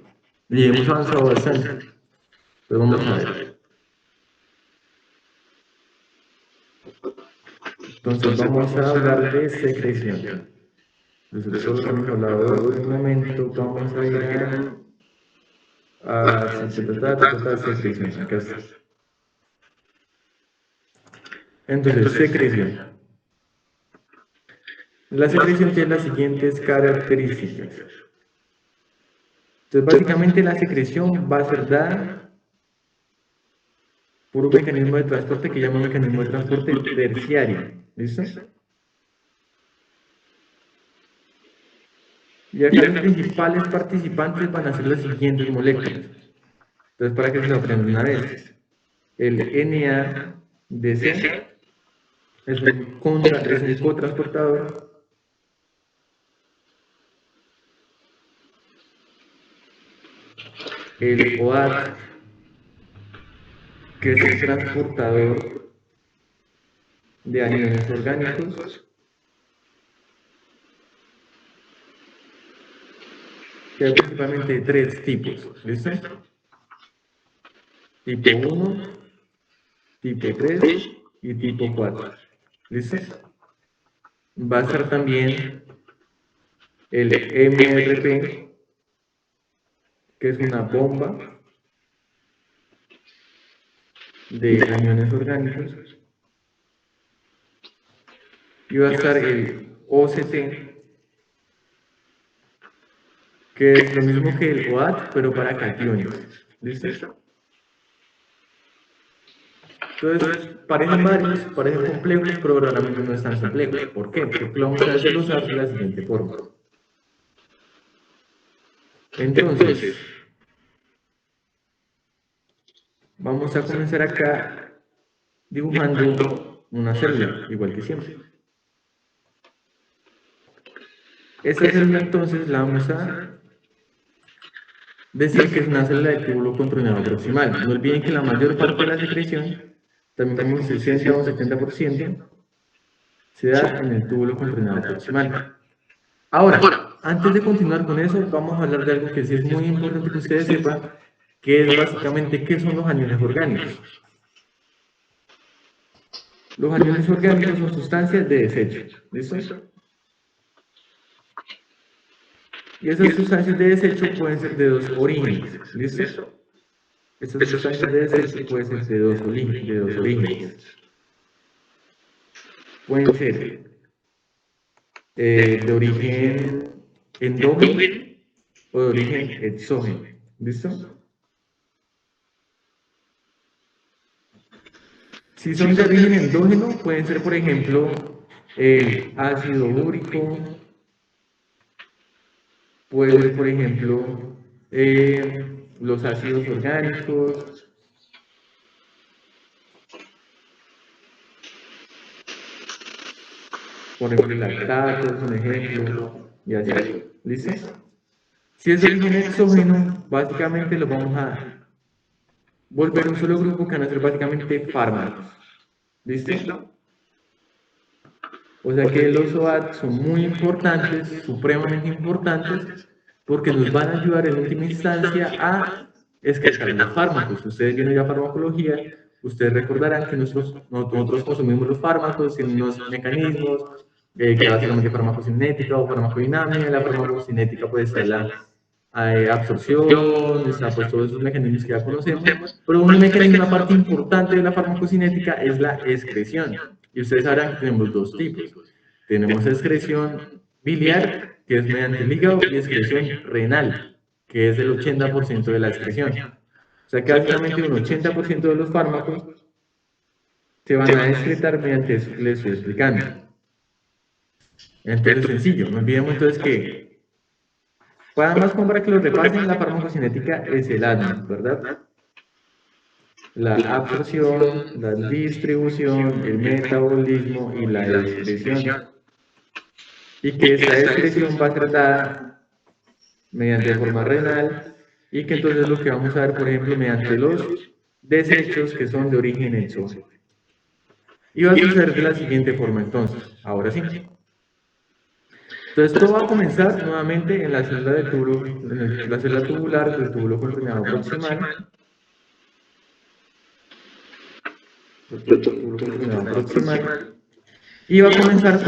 y hemos avanzado bastante. Entonces vamos a ver. Entonces vamos a hablar de secreción. Entonces todo lo que hemos hablado en un momento, vamos a ir a secreción. Acá está. Entonces, secreción. La secreción tiene las siguientes características. Entonces, básicamente la secreción va a ser dada por un mecanismo de transporte que llama mecanismo de transporte terciario. ¿Listo? Y acá los principales participantes van a ser las siguientes moléculas. Entonces, para que se lo aprendan una vez, el NADC es un cotransportador el OAT, que es el transportador de aniones orgánicos, que hay principalmente tres tipos, ¿listo? Tipo 1, tipo 3 y tipo 4, ¿listo? Va a estar también el MRP, que es una bomba de aniones orgánicos, y va a estar el OCT, que es lo mismo que el OAT, pero para cationes, ¿listo? Entonces, parecen varios, parecen complejos, pero realmente no es tan complejo. ¿Por qué? Porque lo vamos a desglosar de la siguiente forma. Entonces, vamos a comenzar acá dibujando una célula, igual que siempre. Esta célula entonces la vamos a decir que es una célula de túbulo controlado proximal. No olviden que la mayor parte de la secreción, también como un 60 o 70%, se da en el túbulo controlado proximal. Ahora, antes de continuar con eso, vamos a hablar de algo que sí es muy importante que ustedes sepan, que es básicamente qué son los aniones orgánicos. Los aniones orgánicos son sustancias de desecho, ¿listo? Y esas sustancias de desecho pueden ser de dos orígenes, ¿listo? Estas sustancias de desecho pueden ser de dos orígenes. Pueden ser de origen endógeno o de origen exógeno, ¿listo? Si son de origen endógeno, pueden ser, por ejemplo, el ácido úrico, puede ser, por ejemplo, los ácidos orgánicos, por ejemplo, el lactato es un ejemplo, y así, ¿listo? Si es de origen exógeno, básicamente lo vamos a volver un solo grupo que van a ser básicamente fármacos, ¿listo? O sea que los OAT son muy importantes, supremamente importantes, porque nos van a ayudar en última instancia a excretar los fármacos. Ustedes vienen ya a farmacología, ustedes recordarán que nosotros consumimos los fármacos en unos mecanismos, que básicamente farmacocinética o farmacodinámica. La farmacocinética puede ser la absorción, está pues todos esos mecanismos que ya conocemos, pero un mecanismo, una parte importante de la farmacocinética es la excreción. Y ustedes sabrán que tenemos dos tipos. Tenemos excreción biliar, que es mediante el hígado, y excreción renal, que es el 80% de la excreción. O sea que básicamente un 80% de los fármacos se van a excretar mediante eso que les estoy explicando. Entonces, sencillo, no olvidemos entonces que, más como para que lo repasen, la farmacocinética es el ADME, ¿verdad? La absorción, la distribución, el metabolismo y la excreción. Y que esta excreción va a ser dada mediante forma renal, y que entonces lo que vamos a ver, por ejemplo, mediante los desechos que son de origen exógeno. Y va a suceder de la siguiente forma entonces, ahora sí. Entonces todo va a comenzar nuevamente en la célula del túbulo, en la célula tubular del túbulo comprimido proximal, y va a comenzar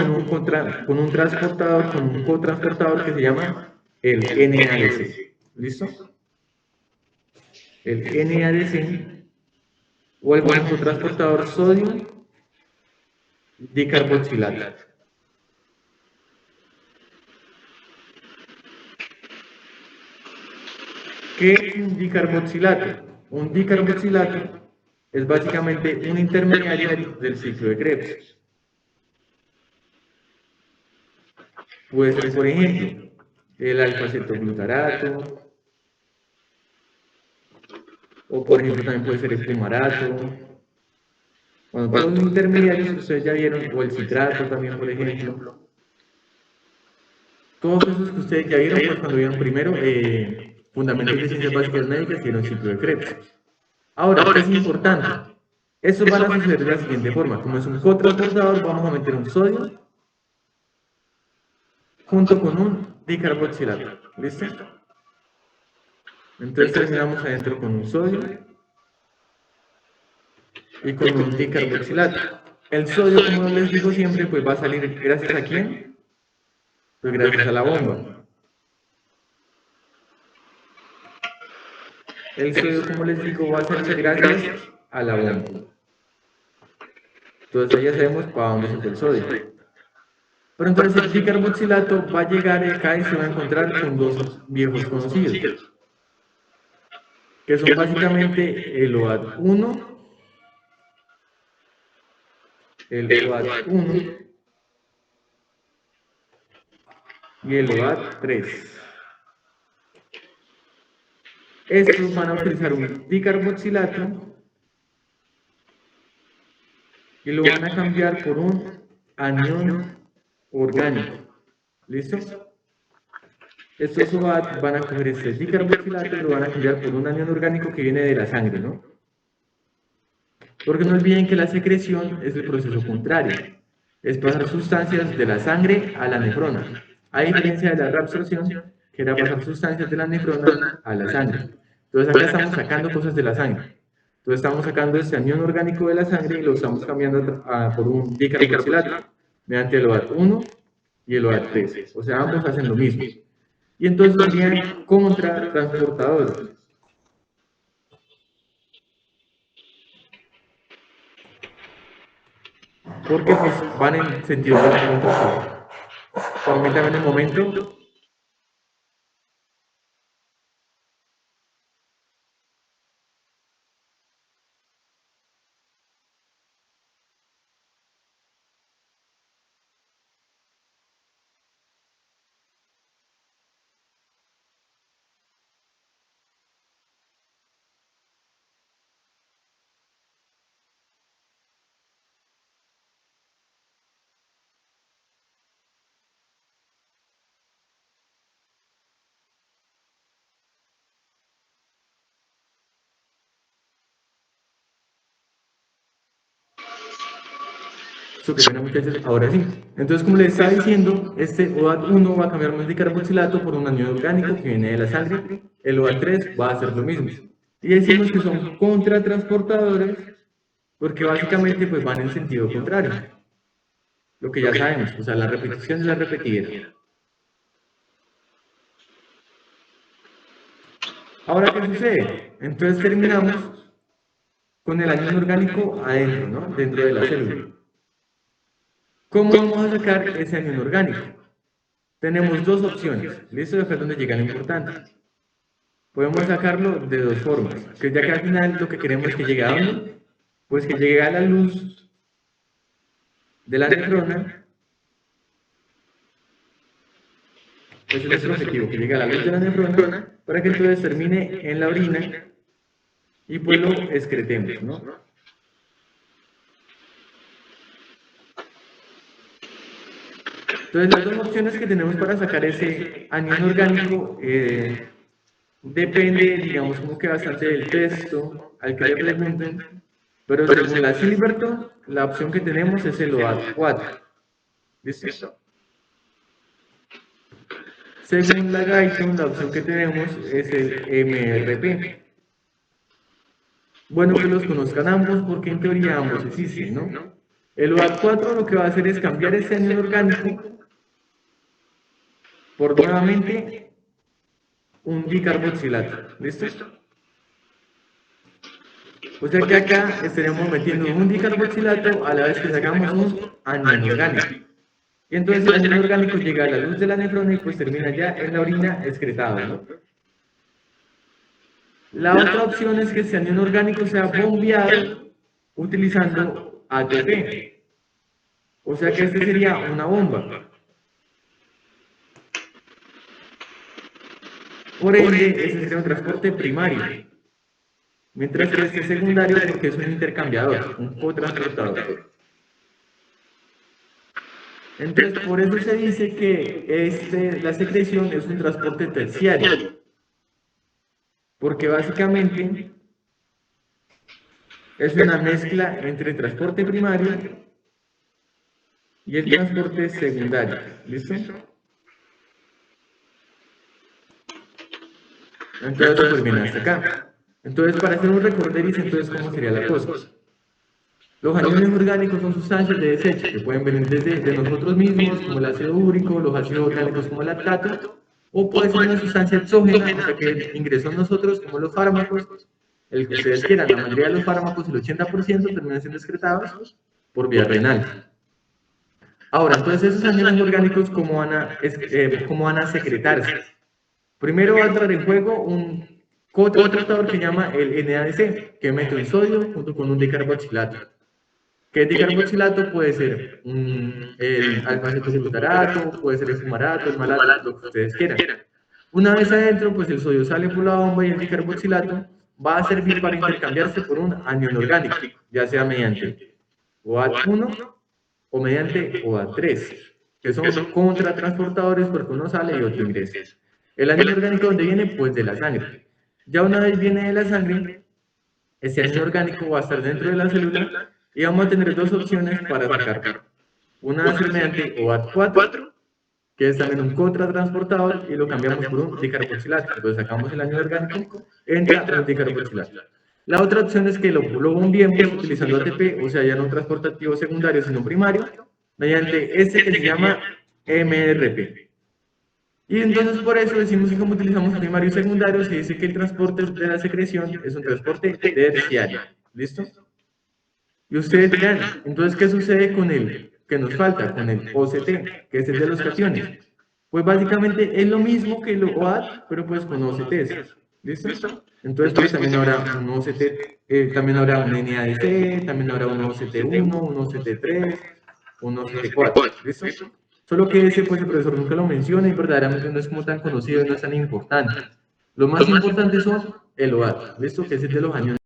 con un transportador, con un cotransportador que se llama el NADC. ¿Listo? El NADC o el cotransportador sodio dicarboxilato. ¿Qué es un dicarboxilato? Un dicarboxilato es básicamente un intermediario del ciclo de Krebs. Puede ser, por ejemplo, el alfa-cetoglutarato, o por ejemplo también puede ser el fumarato. Bueno, todos los intermediarios que ustedes ya vieron, o el citrato también, por ejemplo. Todos esos que ustedes ya vieron, pues cuando vieron primero Fundamentos de Ciencias Básicas Médicas y vieron ciclo de Krebs. Ahora, ¿qué es importante? Estos van a suceder de la siguiente forma. Como es un cotransportador, vamos a meter un sodio junto con un dicarboxilato. ¿Listo? Entonces terminamos adentro con un sodio y con un dicarboxilato. El sodio, como les digo siempre, pues va a salir gracias a ¿quién? Pues gracias a la bomba. El sodio, como les digo, va a salir gracias a la bomba. Entonces ya sabemos para dónde se fue el sodio. Pero entonces el dicarboxilato va a llegar acá y se va a encontrar con dos viejos conocidos, que son básicamente el OAT1, el OAT1 y el OAT3. Estos van a utilizar un dicarboxilato y lo van a cambiar por un anión orgánico. ¿Listo? Estos OAT van a coger este dicarboxilato y lo van a cambiar por un anión orgánico que viene de la sangre, ¿no? Porque no olviden que la secreción es el proceso contrario. Es pasar sustancias de la sangre a la nefrona. A diferencia de la reabsorción, que era pasar sustancias de la nefrona a la sangre. Entonces acá estamos sacando cosas de la sangre. Entonces estamos sacando este anión orgánico de la sangre y lo estamos cambiando por un dicarboxilato mediante el OAT1 y el OAT3. O sea, ambos hacen lo mismo. Y entonces serían contratransportadores. Porque pues van en sentido contrario. Permítanme un momento. Súper bien, muchachos, ahora sí. Entonces, como les estaba diciendo, este OAT1 va a cambiar un dicarboxilato por un anión orgánico que viene de la sangre. El OAT3 va a hacer lo mismo. Y decimos que son contratransportadores porque básicamente pues van en sentido contrario. Lo que ya sabemos, o sea, la repetición es la repetidera. Ahora, ¿qué sucede? Entonces terminamos con el anión orgánico adentro, ¿no? Dentro de la célula. ¿Cómo vamos a sacar ese anión orgánico? Tenemos dos opciones. ¿Listo? Acá es donde llega lo importante. Podemos sacarlo de dos formas. Que ya que al final lo que queremos es que llegue a dónde? Pues que llegue a la luz de la nefrona. Ese es nuestro objetivo, que llegue a la luz de la nefrona para que entonces termine en la orina y pues lo excretemos, ¿no? Entonces las dos opciones que tenemos para sacar ese anión orgánico depende, digamos, como que bastante del texto al que le pregunten, pero según la Silverton, la opción que tenemos es el OAT4. ¿Listo? Según la Guyton, la opción que tenemos es el MRP. Bueno que los conozcan ambos porque en teoría ambos existen, ¿no? El OAT4 lo que va a hacer es cambiar ese anión orgánico por nuevamente un dicarboxilato. ¿Listo? O sea que acá estaríamos metiendo un dicarboxilato a la vez que sacamos un anión orgánico. Y entonces el anión orgánico llega a la luz de la nefrona y pues termina ya en la orina excretado, ¿no? La otra opción es que ese anión orgánico sea bombeado utilizando ATP. O sea que este sería una bomba. Por ende, ese sería un transporte primario. Mientras que este es secundario porque es un intercambiador, un cotransportador. Entonces, por eso se dice que la secreción es un transporte terciario. Porque básicamente es una mezcla entre transporte primario y el transporte secundario. ¿Listo? Entonces, pues viene hasta acá. Entonces, para hacer un recorderis, entonces, ¿cómo sería la cosa? Los aniones orgánicos son sustancias de desecho que pueden venir de nosotros mismos, como el ácido úrico, los ácidos orgánicos como el lactato, o puede ser una sustancia exógena, o sea que ingresó en nosotros, como los fármacos, el que ustedes quieran. La mayoría de los fármacos, el 80%, terminan siendo excretados por vía renal. Ahora, entonces esos aniones orgánicos, ¿cómo van a secretarse? Primero va a entrar en juego un cotransportador que llama el NADC, que mete un sodio junto con un dicarboxilato. ¿Qué dicarboxilato? Puede ser el alfa-cetoglutarato, puede ser el fumarato, el malato, lo que ustedes quieran. Una vez adentro, pues el sodio sale por la bomba y el dicarboxilato va a servir para intercambiarse por un anión orgánico, ya sea mediante OAT1 o mediante OAT3, que son contratransportadores porque uno sale y otro ingresa. El anión orgánico, ¿dónde viene? Pues de la sangre. Ya una vez viene de la sangre, ese anión orgánico va a estar dentro de la célula y vamos a tener dos opciones para sacarlo. Una va a ser mediante OAT4, que es también un contratransportador, y lo cambiamos por un dicarboxilato. Entonces sacamos el anión orgánico, entra un dicarboxilato. La otra opción es que lo bombeemos utilizando ATP, o sea, ya no transporte activo secundario, sino primario, mediante este que se llama MRP. Y entonces por eso decimos que como utilizamos primario y secundario, se dice que el transporte de la secreción es un transporte terciario. ¿Listo? Y ustedes dirán, entonces, ¿qué sucede con el que nos falta? Con el OCT, que es el de los cationes. Pues básicamente es lo mismo que el OAT, pero pues con OCTs. ¿Listo? Entonces pues también habrá un OCT, también habrá un NADC, también habrá un OCT1, un OCT3, un OCT4. ¿Listo? Solo que ese pues el profesor nunca lo menciona y verdaderamente no es como tan conocido y no es tan importante. Lo más importante son el OAT, ¿listo? Que es el de los años